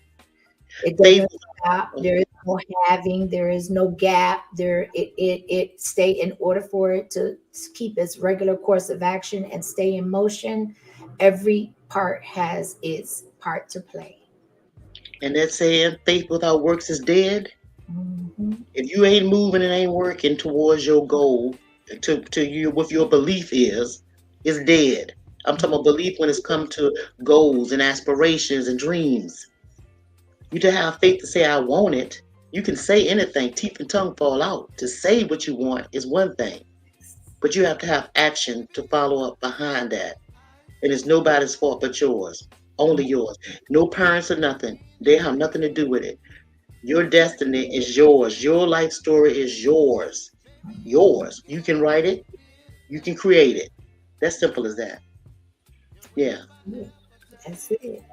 It doesn't stop. There is no having. There is no gap. It stay in order for it to keep its regular course of action and stay in motion. Every part has its part to play. And that saying, faith without works is dead. If you ain't moving and ain't working towards your goal, to you, what your belief is dead. I'm talking about belief when it's come to goals and aspirations and dreams. You to have faith to say I want it. You can say anything, teeth and tongue fall out. To say what you want is one thing, but you have to have action to follow up behind that. And it's nobody's fault but yours, only yours. No parents or nothing. They have nothing to do with it. Your destiny is yours. Your life story is yours. Yours. You can write it. You can create it. That's simple as that. Yeah. That's it.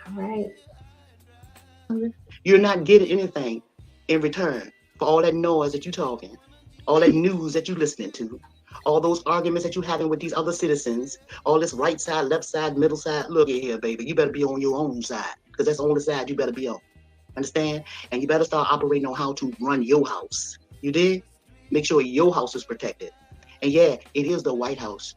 All right. You're not getting anything in return for all that noise that you're talking, all that news that you're listening to, all those arguments that you're having with these other citizens, all this right side, left side, middle side. Look at here, baby. You better be on your own side because that's the only side you better be on. Understand? And you better start operating on how to run your house. You did? Make sure your house is protected. And yeah, it is the White House.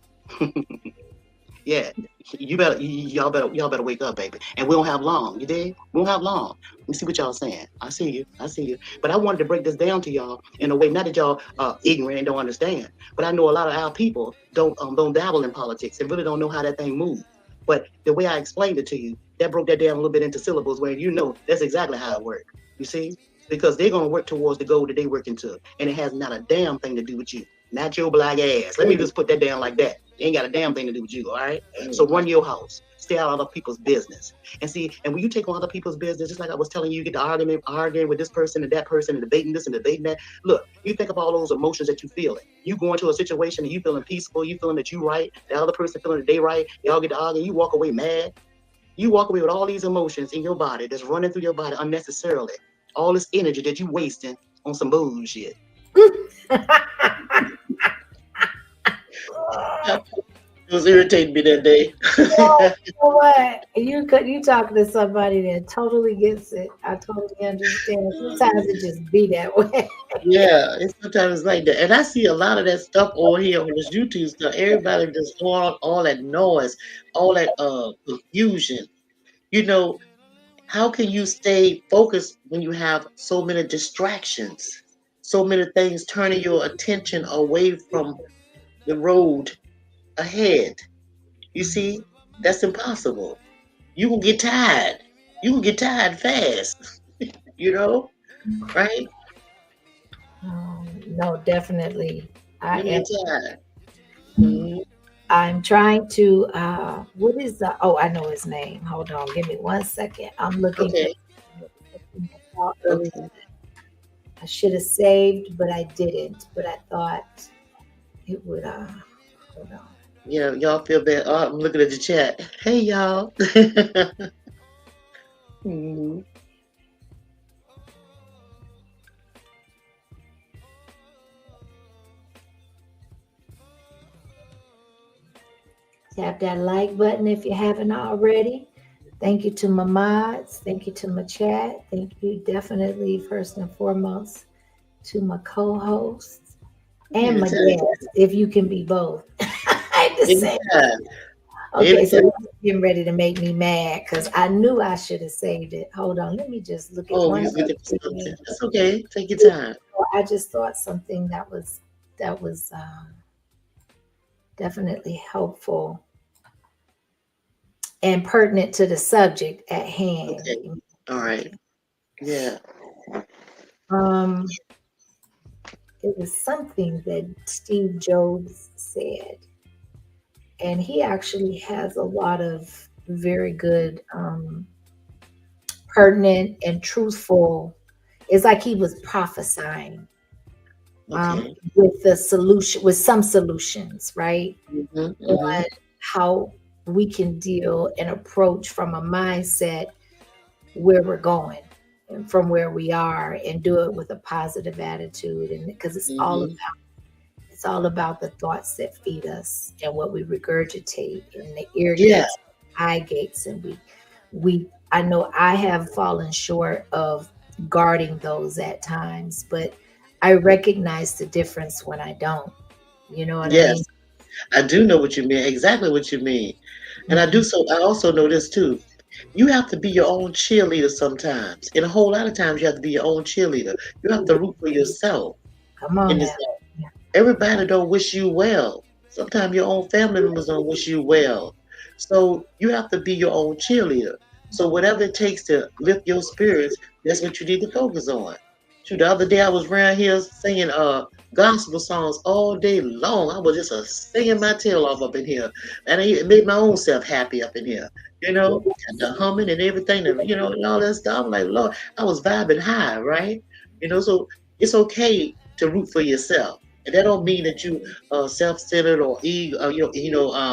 Yeah, y'all better wake up, baby. And we don't have long. You did? We don't have long. Let me see what y'all saying. I see you. But I wanted to break this down to y'all in a way, not that y'all ignorant and don't understand, but I know a lot of our people don't dabble in politics and really don't know how that thing moves. But the way I explained it to you, that broke that down a little bit into syllables where you know that's exactly how it works. You see? Because they're gonna work towards the goal that they working to, and it has not a damn thing to do with you. Not your black ass. Let me just put that down like that. It ain't got a damn thing to do with you, all right? So run your house. Stay out of other people's business. And see, and when you take on other people's business, just like I was telling you, you get to arguing with this person and that person and debating this and debating that. Look, you think of all those emotions that you feeling. You go into a situation and you feeling peaceful, you feeling that you right, the other person feeling that they right, y'all get to argue, you walk away mad. You walk away with all these emotions in your body that's running through your body unnecessarily. All this energy that you wasting on some bullshit. It was irritating me that day. Oh, you know what? You talking to somebody that totally gets it. I totally understand. Sometimes it just be that way. Yeah, it's sometimes like that. And I see a lot of that stuff on here on this YouTube stuff. Everybody just all that noise, all that confusion. You know, how can you stay focused when you have so many distractions, so many things turning your attention away from the road ahead? You see, that's impossible. You will get tired. You will get tired fast. You know, right? No, definitely. I You am. get tired. Mhm. I'm trying to. What is the? Oh, I know his name. Hold on. Give me 1 second. I'm looking Okay. for earlier. Okay. I should have saved, but I didn't. But I thought it would. Hold on. Yeah, y'all feel bad. Oh, I'm looking at the chat. Hey, y'all. Mhm. Tap that like button if you haven't already. Thank you to my mods. Thank you to my chat. Thank you definitely, first and foremost, to my co-hosts and my Anytime. guests, if you can be both. I just say, Anytime. okay, so Anytime. that's getting ready to make me mad because I knew I should have saved it. Hold on, let me just look at Oh, one you looking for thing. something. That's okay. Take your time. I just thought something that was definitely helpful and pertinent to the subject at hand. Okay. All right. Yeah. Um, it was something that Steve Jobs said, and he actually has a lot of very good, pertinent and truthful. It's like he was prophesying Okay. with the solution, with some solutions, right? Mhm. On Mhm. how we can deal and approach from a mindset where we're going and from where we are and do it with a positive attitude, and because Mhm. it's all about the thoughts that feed us and what we regurgitate in the ear Yeah. gates, eye gates, and we I know I have fallen short of guarding those at times, but I recognize the difference when I don't. You know what I mean? Yes. I do know what you mean. Exactly what you mean. And I do Mhm. so. I also know this too. You have to be your own cheerleader sometimes. And a whole lot of times you have to be your own cheerleader. You have to root for yourself Come on in this now. life. Yeah. Everybody don't wish you well. Sometimes your own family members don't wish you well. So you have to be your own cheerleader. So whatever it takes to lift your spirits, that's what you need to focus on. Shoot, the other day I was around here singing gospel songs all day long. I was just singing my tail off up in here. And it made my own self happy up in here. You know, and the humming and everything, and you know, and all that stuff. I'm like, Lord, I was vibing high, right? You know, so it's okay to root for yourself, and that don't mean that you self-centered or ego,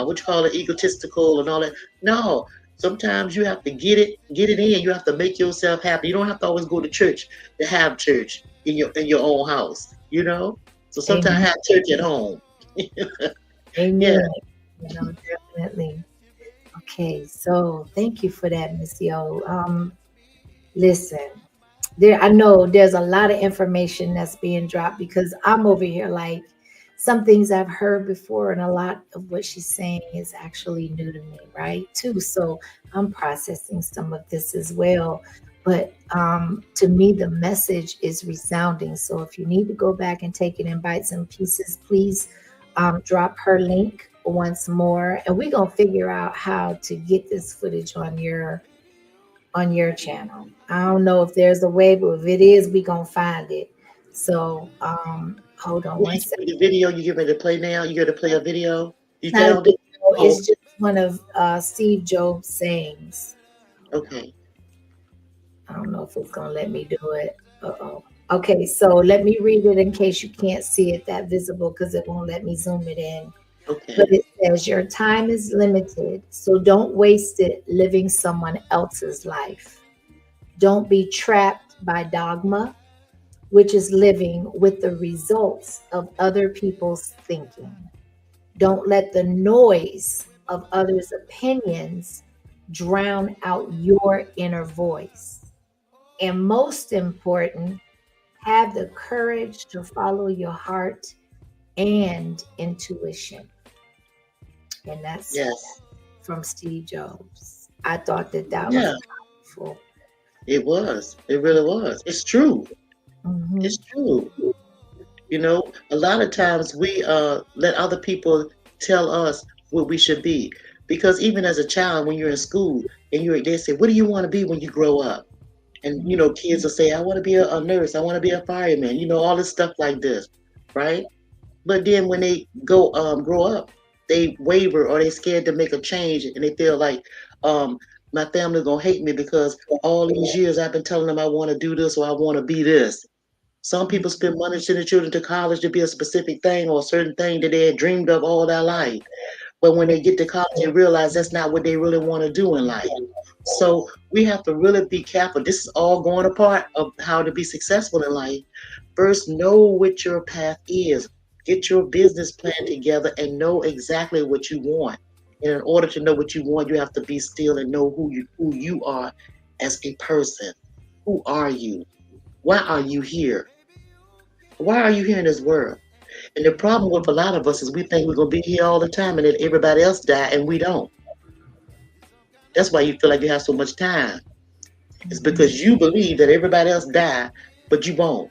what you call it, egotistical and all that. No, sometimes you have to get it in. You have to make yourself happy. You don't have to always go to church to have church in your own house. You know, so sometimes Amen. have church at home. Yeah, Amen. Definitely. Okay, so thank you for that, Miss Yo. Listen, I know there's a lot of information that's being dropped because I'm over here like some things I've heard before, and a lot of what she's saying is actually new to me, right? Too. So I'm processing some of this as well. But to me, the message is resounding. So if you need to go back and take it in bites and pieces, please drop her link once more, and we're gonna figure out how to get this footage on your channel. I don't know if there's a way, but if it is, we gonna find it. So hold on one second. the video you get ready to play now. You got to play a video. You It's not a found it? video, Oh, it's just one of Steve Jobs' sayings. okay. I don't know if it's gonna let me do it. Uh-oh. Okay, so let me read it in case you can't see it that visible because it won't let me zoom it in. Okay. But it says your time is limited, so don't waste it living someone else's life. Don't be trapped by dogma, which is living with the results of other people's thinking. Don't let the noise of others' opinions drown out your inner voice. And most important, have the courage to follow your heart and intuition. And that's Yes. from Steve Jobs. I thought that Yeah, was powerful. it was. It really was. It's true. Mhm. It's true. You know, a lot of times we let other people tell us what we should be. Because even as a child, when you're in school and they say, "What do you want to be when you grow up?" And you know, kids will say, "I want to be a nurse. I want to be a fireman." You know, all this stuff like this, right? But then when they go grow up, they waver or they scared to make a change, and they feel like my family gonna hate me because all these years I've been telling them I want to do this or I want to be this. Some people spend money sending children to college to be a specific thing or a certain thing that they had dreamed of all their life. But when they get to college, they realize that's not what they really want to do in life. So we have to really be careful. This is all going apart of how to be successful in life. First, know what your path is. Get your business plan together and know exactly what you want. And in order to know what you want, you have to be still and know who you are as a person. Who are you? Why are you here? Why are you here in this world? And the problem with a lot of us is we think we're gonna be here all the time and then everybody else die and we don't. That's why you feel like you have so much time. It's because you believe that everybody else died, but you won't.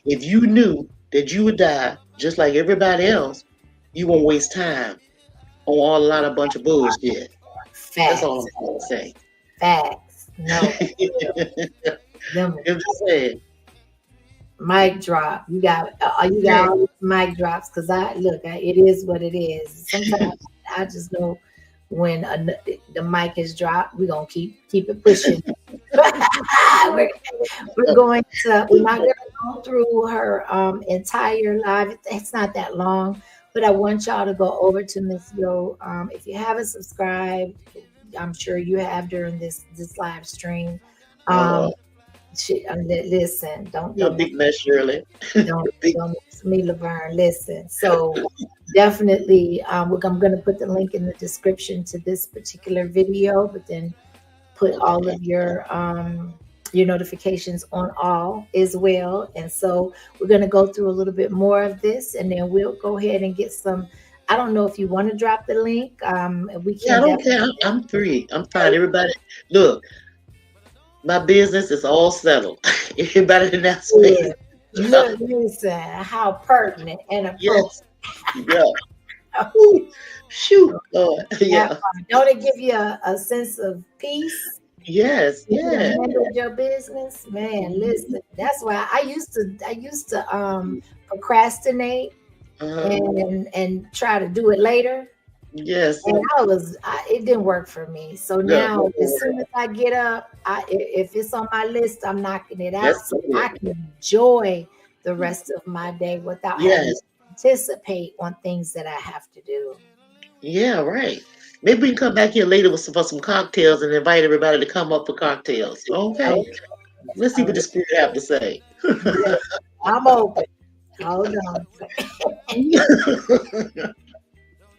If you knew that you would die just like everybody else, you won't waste time on all a lot of bunch of bullshit. That's all Facts. I'm trying to say. Facts. No. Them I'm just saying. mic drop. You got all these mic drops because it is what it is. Sometimes I just know when the mic is dropped, we're gonna keep it pushing. we're, we're not gonna go through her entire live. It's not that long, but I want y'all to go over to Miss Yo. If you haven't subscribed, I'm sure you have during this live stream. Listen, don't You're a get big mess, Shirley. don't miss me, Laverne. Listen, so definitely, I'm going to put the link in the description to this particular video, but then put all of your notifications on all as well. And so we're going to go through a little bit more of this, and then we'll go ahead and get some. I don't know if you want to drop the link. We Yeah, I can. don't care. I'm free. I'm fine. Everybody, look, my business is all settled. Everybody in that space. Look, listen, how pertinent and appropriate. Yes. Yeah. Ooh, shoot, Lord. Yeah. Don't it give you a sense of peace? Yes. You Yeah. handle your business, man. Listen, that's why I used to procrastinate and try to do it later. Yes. And it didn't work for me. So now, as soon as I get up, if it's on my list, I'm knocking it out so I can enjoy the rest of my day without having to anticipate on things that I have to do. Yeah, right. Maybe we can come back here later for some cocktails and invite everybody to come up for cocktails. Okay. Let's see what the spirit have to say. I'm open. Hold on.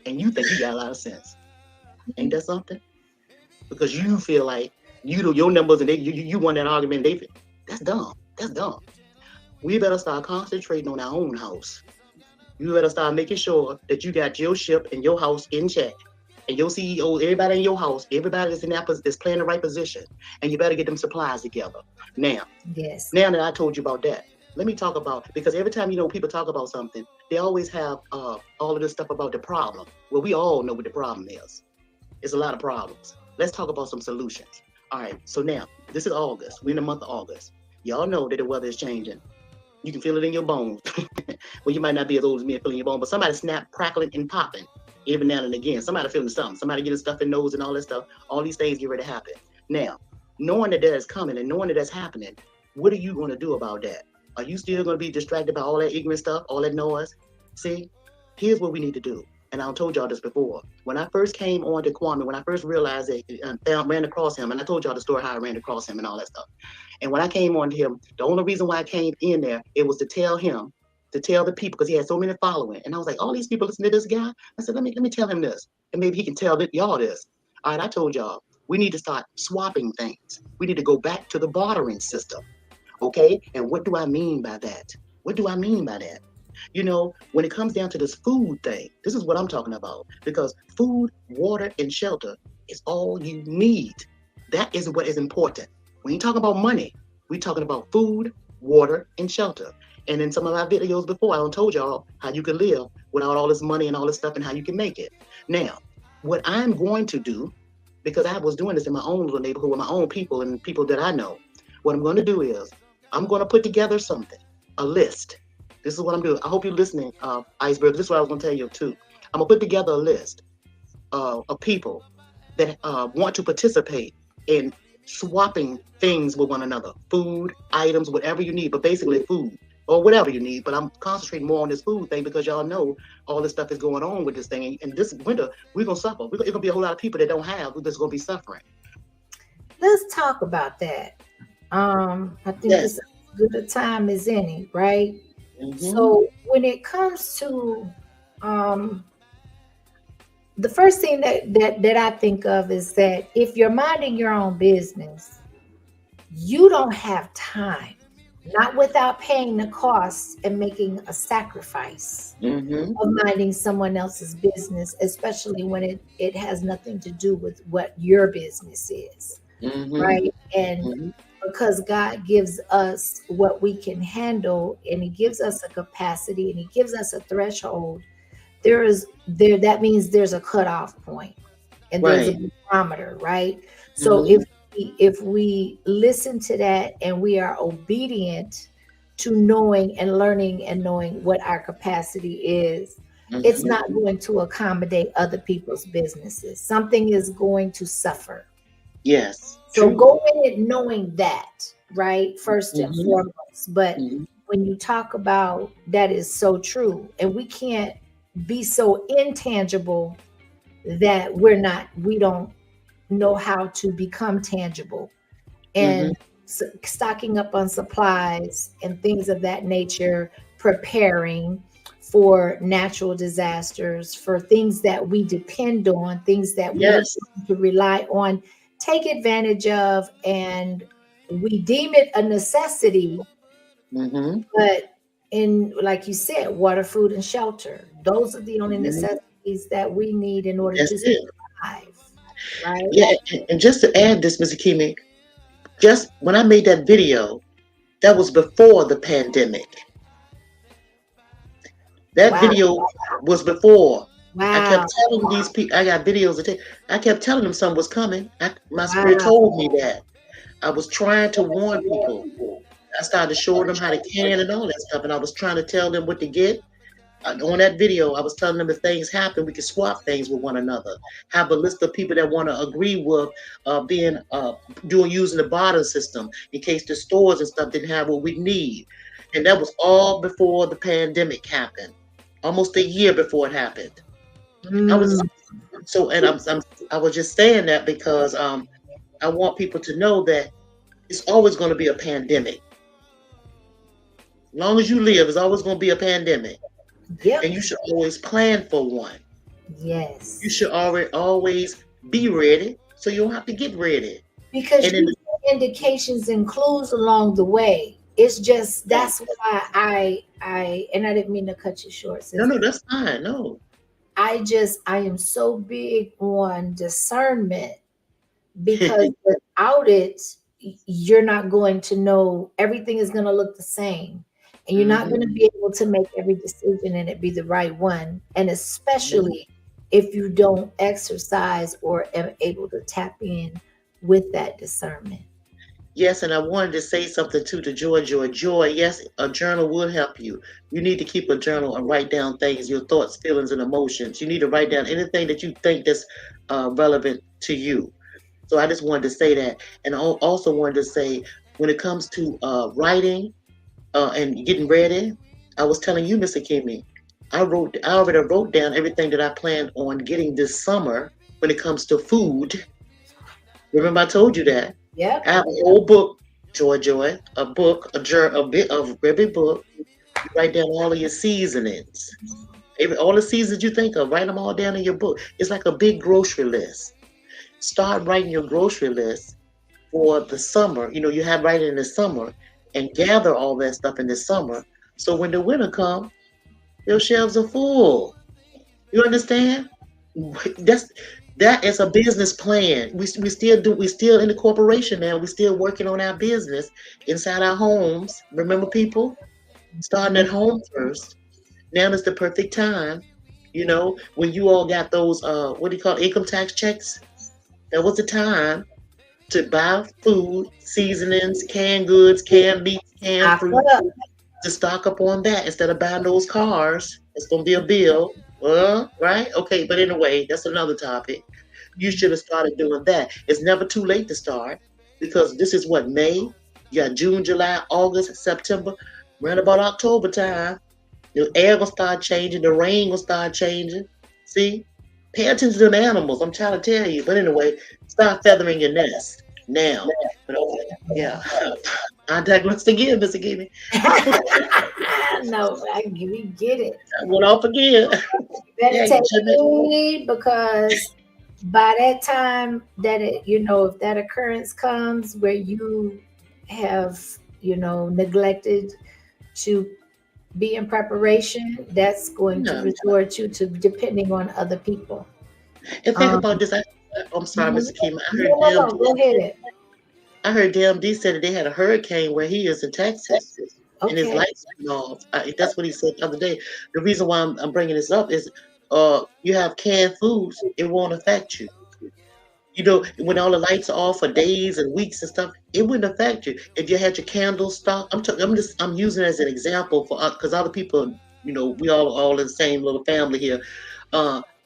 And you think you got a lot of sense. Ain't that something? Because you feel like your numbers and you won that argument, David. That's dumb. That's dumb. We better start concentrating on our own house. You better start making sure that you got your ship and your house in check. And your CEO, everybody in your house, everybody that's in that is playing the right position. And you better get them supplies together. Now, now that I told you about that, let me talk about, because every time, people talk about something, they always have all of this stuff about the problem. Well, we all know what the problem is. It's a lot of problems. Let's talk about some solutions. All right, so now, this is August. We're in the month of August. Y'all know that the weather is changing. You can feel it in your bones. Well, you might not be as old as me and feeling your bones, but somebody snap, crackling, and popping every now and again. Somebody feeling something. Somebody getting stuff in nose and all that stuff. All these things get ready to happen. Now, knowing that is coming and knowing that that's happening, what are you going to do about that? Are you still going to be distracted by all that ignorant stuff, all that noise? See, here's what we need to do. And I told y'all this before. When I first came on to Kwame, when I first realized that, ran across him, and I told y'all the story how I ran across him and all that stuff. And when I came on to him, the only reason why I came in there, it was to tell him, to tell the people, because he had so many following. And I was like, all these people listen to this guy. I said, let me tell him this. And maybe he can tell y'all this. All right, I told y'all, we need to start swapping things. We need to go back to the bartering system. Okay, and what do I mean by that? What do I mean by that? When it comes down to this food thing, this is what I'm talking about. Because food, water, and shelter is all you need. That is what is important. We ain't talking about money. We're talking about food, water, and shelter. And in some of my videos before, I told y'all how you can live without all this money and all this stuff and how you can make it. Now, what I'm going to do, because I was doing this in my own little neighborhood with my own people and people that I know, what I'm going to do is I'm going to put together something, a list. This is what I'm doing. I hope you're listening, Iceberg. This is what I was going to tell you too. I'm going to put together a list of people that want to participate in swapping things with one another. Food, items, whatever you need, but basically food or whatever you need. But I'm concentrating more on this food thing because y'all know all this stuff is going on with this thing. And this winter, we're going to suffer. It's going to be a whole lot of people that don't have, who's just going to be suffering. Let's talk about that. I think this is as good a time as any, right? Mm-hmm. So when it comes to the first thing that I think of is that if you're minding your own business, you don't have time, not without paying the costs and making a sacrifice of minding someone else's business, especially when it has nothing to do with what your business is, right? And because God gives us what we can handle, and He gives us a capacity, and He gives us a threshold. That means there's a cutoff point, and there's a barometer, right? So if we listen to that and we are obedient to knowing and learning and knowing what our capacity is, it's not going to accommodate other people's businesses. Something is going to suffer. Yes. So go in it knowing that, right? First and foremost. But when you talk about that is so true, and we can't be so intangible that we don't know how to become tangible, and stocking up on supplies and things of that nature, preparing for natural disasters, for things that we depend on, things that we have to rely on, take advantage of, and we deem it a necessity. But in, like you said, water, food, and shelter, those are the only necessities that we need in order to survive. Right? Yeah, and just to add this, Mr. Kimi, just when I made that video, that was before the pandemic. That video was before. I kept telling these people, I got videos to take. I kept telling them something was coming. My spirit told me that. I was trying to warn people. I started showing them how to can and all that stuff, and I was trying to tell them what to get. On that video, I was telling them if things happen, we can swap things with one another. Have a list of people that want to agree with being doing using the barter system in case the stores and stuff didn't have what we need. And that was all before the pandemic happened, almost a year before it happened. I was so, and I was just saying that because I want people to know that it's always going to be a pandemic. As long as you live, it's always going to be a pandemic. Yep. And you should always plan for one. Yes. You should always be ready so you don't have to get ready. Because And then, you get indications and clues along the way. It's just that's why I and I didn't mean to cut you short, no, sister. that's fine. No. I am so big on discernment because without it, you're not going to know, everything is going to look the same. And you're not going to be able to make every decision and it be the right one. And especially if you don't exercise or am able to tap in with that discernment. Yes, and I wanted to say something too to Joy. Joy, yes, a journal will help you. You need to keep a journal and write down things, your thoughts, feelings, and emotions. You need to write down anything that you think that's relevant to you. So I just wanted to say that. And I also wanted to say, when it comes to writing and getting ready, I was telling you, Mr. Kimmy, I already wrote down everything that I planned on getting this summer when it comes to food. Remember I told you that? Yep. I have a whole book, Joy, a book, a bit of every book. You write down all of your seasonings. All the seasons you think of, write them all down in your book. It's like a big grocery list. Start writing your grocery list for the summer. You have writing in the summer and gather all that stuff in the summer. So when the winter comes, your shelves are full. You understand? That is a business plan. We still in the corporation now. We're still working on our business inside our homes. Remember, people, starting at home first. Now is the perfect time. When you all got those what do you call it, income tax checks? That was the time to buy food, seasonings, canned goods, canned meats, canned fruit, to stock up on that instead of buying those cars. It's gonna be a bill. Right? Okay, but anyway, that's another topic. You should have started doing that. It's never too late to start because this is what, May? You got June, July, August, September, right about October time. The air will start changing, the rain will start changing. See? Pay attention to the animals, I'm trying to tell you. But anyway, start feathering your nest now. But okay, yeah. I digress again, Mr. Gibby. No, we get it. I went off again. Better take heed because by that time that if that occurrence comes where you have, neglected to be in preparation, that's going to resort you to depending on other people. And think about this. I'm sorry, Mr. Kim. Go ahead. I heard DMD said that they had a hurricane where he is in Texas. Okay. And his lights went off. That's what he said the other day. The reason why I'm bringing this up is you have canned foods, it won't affect you. When all the lights are off for days and weeks and stuff, it wouldn't affect you. If you had your candles stocked, I'm using it as an example for because other people, we all in the same little family here.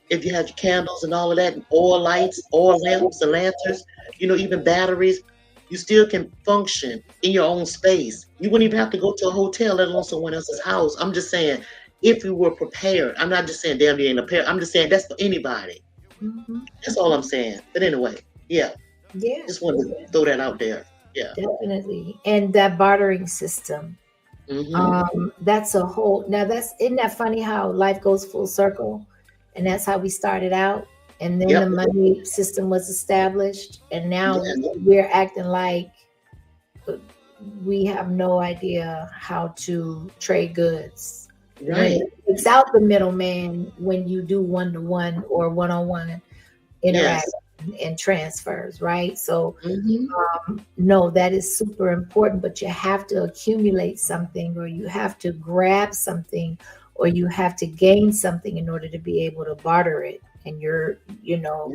If you had your candles and all of that, and oil lights, oil lamps and lanterns, even batteries, you still can function in your own space. You wouldn't even have to go to a hotel, let alone someone else's house. I'm just saying, if you were prepared, I'm not just saying, damn, you ain't prepared. I'm just saying that's for anybody. Mm-hmm. That's all I'm saying. But anyway, yeah. Just wanted to throw that out there. Yeah. Definitely. And that bartering system. Mm-hmm. That's a whole. Now, isn't that funny how life goes full circle? And that's how we started out. And then the money system was established. And now we're acting like we have no idea how to trade goods. Right. It's out the middleman when you do one-to-one or one-on-one interaction and transfers, right? So, no, that is super important, but you have to accumulate something or you have to grab something or you have to gain something in order to be able to barter it. And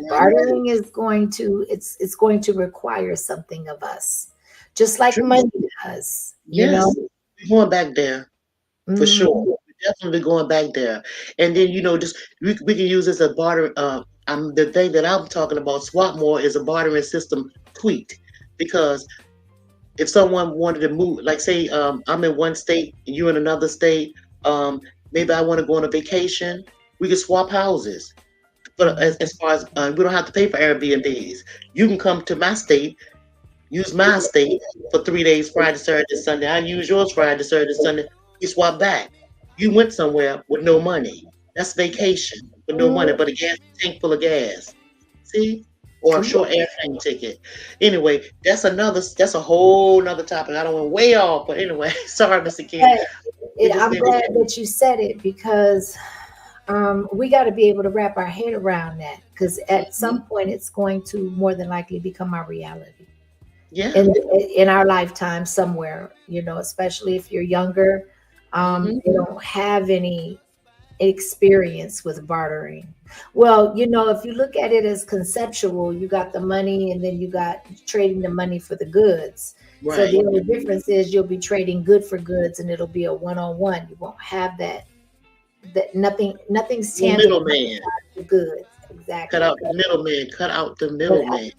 bartering is going to, it's going to require something of us, just like money does. We're going back there for sure. definitely going back there. And then, just we can use this as barter. The thing that I'm talking about, Swapmore, is a bartering system tweaked, because if someone wanted to move, like say, I'm in one state and you're in another state, maybe I want to go on a vacation, we can swap houses. But as far as we don't have to pay for Airbnbs, you can come to my state, use my state for 3 days, Friday, Saturday, Sunday. I use yours Friday, Saturday, Sunday. We swap back. You went somewhere with no money. That's vacation with no money, but a gas tank full of gas. See? Or a short airplane ticket. Anyway, that's a whole nother topic. I don't want way off, but anyway, sorry, Mr. King. I'm glad that you said it, because we got to be able to wrap our head around that, because at some point it's going to more than likely become our reality. Yeah. In our lifetime somewhere, especially if you're younger, you don't have any experience with bartering. Well, if you look at it as conceptual, you got the money and then you got trading the money for the goods. Right. So the only difference is you'll be trading good for goods, and it'll be a one-on-one. You won't have that nothing's tangible. Middleman. The goods. Exactly. Cut out the middleman. Cut out the middleman.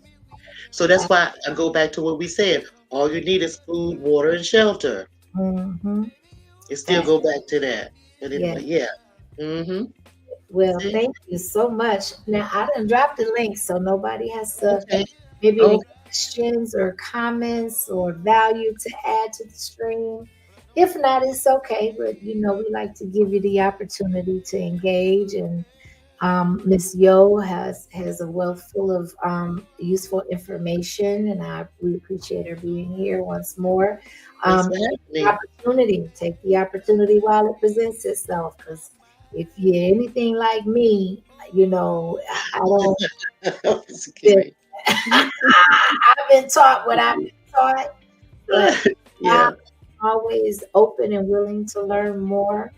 So that's why I go back to what we said. All you need is food, water, and shelter. Mm-hmm. It still go back to that. But anyway, yeah. Mm-hmm. Well, thank you so much. Now, I done dropped the link, so nobody has to maybe any questions or comments or value to add to the stream. If not, it's okay. But, we like to give you the opportunity to engage. And Miss Yo has a wealth full of useful information, and we appreciate her being here once more. Take the opportunity while it presents itself, because if you're anything like me, I don't. I've been taught what I've been taught, but I'm always open and willing to learn more,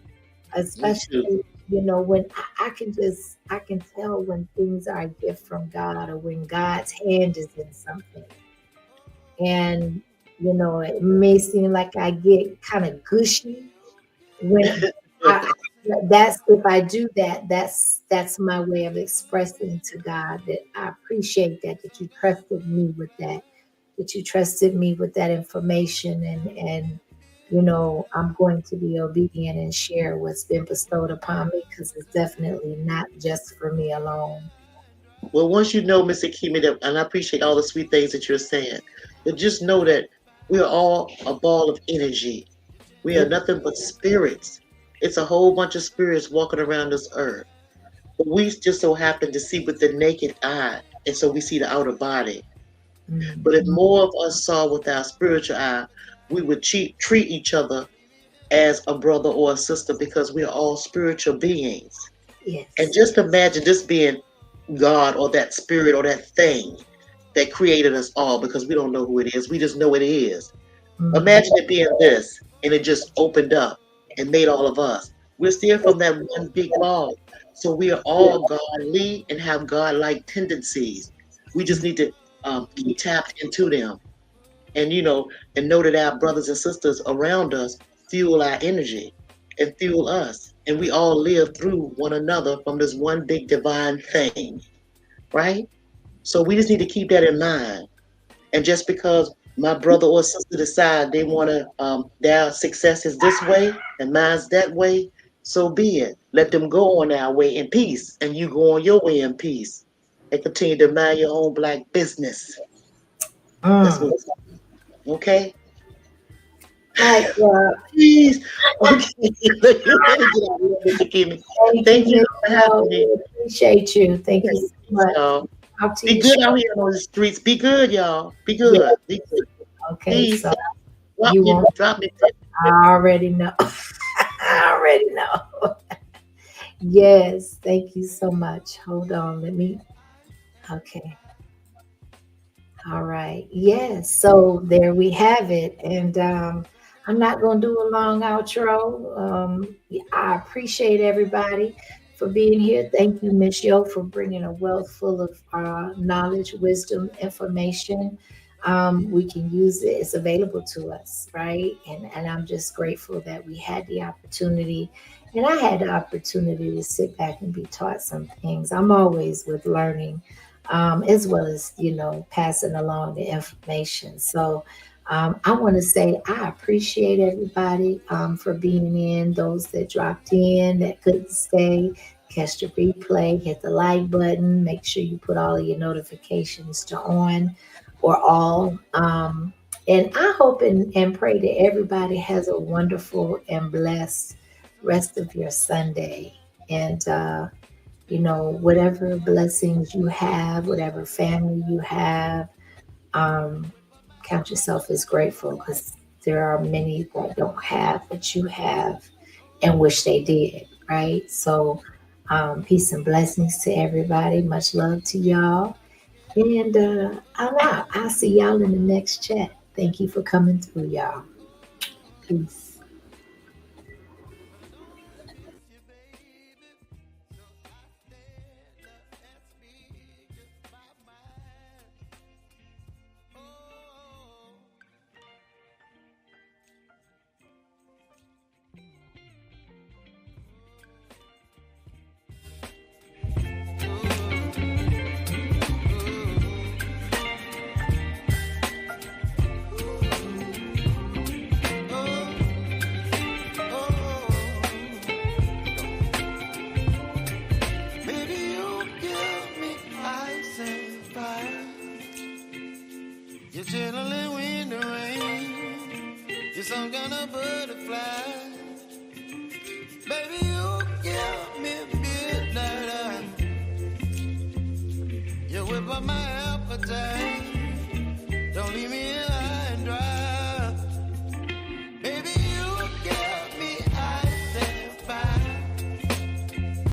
especially when I can tell when things are a gift from God, or when God's hand is in something. And it may seem like I get kind of gushy when if I do that, that's my way of expressing to God that I appreciate that you trusted me with that information, and I'm going to be obedient and share what's been bestowed upon me, because it's definitely not just for me alone. Well, once you know, Mr. Kimi, and I appreciate all the sweet things that you're saying, but just know that we are all a ball of energy. We are nothing but spirits. It's a whole bunch of spirits walking around this earth. But we just so happen to see with the naked eye, and so we see the outer body. Mm-hmm. But if more of us saw with our spiritual eye, we would treat each other as a brother or a sister, because we are all spiritual beings. Yes. And just imagine this being God, or that spirit, or that thing that created us all, because we don't know who it is. We just know it is. Mm-hmm. Imagine it being this, and it just opened up and made all of us. We're still from that one big ball. So we are all godly and have God-like tendencies. We just need to be tapped into them. And, and know that our brothers and sisters around us fuel our energy and fuel us. And we all live through one another from this one big divine thing, right? So we just need to keep that in mind. And just because my brother or sister decide they want to, their success is this way and mine's that way, so be it. Let them go on their way in peace, and you go on your way in peace, and continue to mind your own Black business. That's what it's like. Okay? Please. Okay. Thank you for having me. Appreciate you. Thank you so much. Be good out here on the streets. Be good, y'all. Be good. Yeah. Be good. Okay. Please. So drop me. I already know. I already know. Yes. Thank you so much. Hold on. Okay. All right. Yes. So there we have it. And I'm not going to do a long outro. I appreciate everybody for being here. Thank you, Miss Yo, for bringing a wealth full of knowledge, wisdom, information. we can use it. It's available to us, right? And I'm just grateful that we had the opportunity, and I had the opportunity to sit back and be taught some things. I'm always with learning, as well as passing along the information. So I want to say I appreciate everybody for being in. Those that dropped in that couldn't stay, catch the replay, hit the like button. Make sure you put all of your notifications to on or all. And I hope and pray that everybody has a wonderful and blessed rest of your Sunday. And, whatever blessings you have, whatever family you have, count yourself as grateful, because there are many that don't have what you have and wish they did, right? So, peace and blessings to everybody. Much love to y'all. And I'm out. I'll see y'all in the next chat. Thank you for coming through, y'all. Peace. You're chilling in the rain. You're some kind of butterfly. Baby, you give me midnight. You whip up my appetite.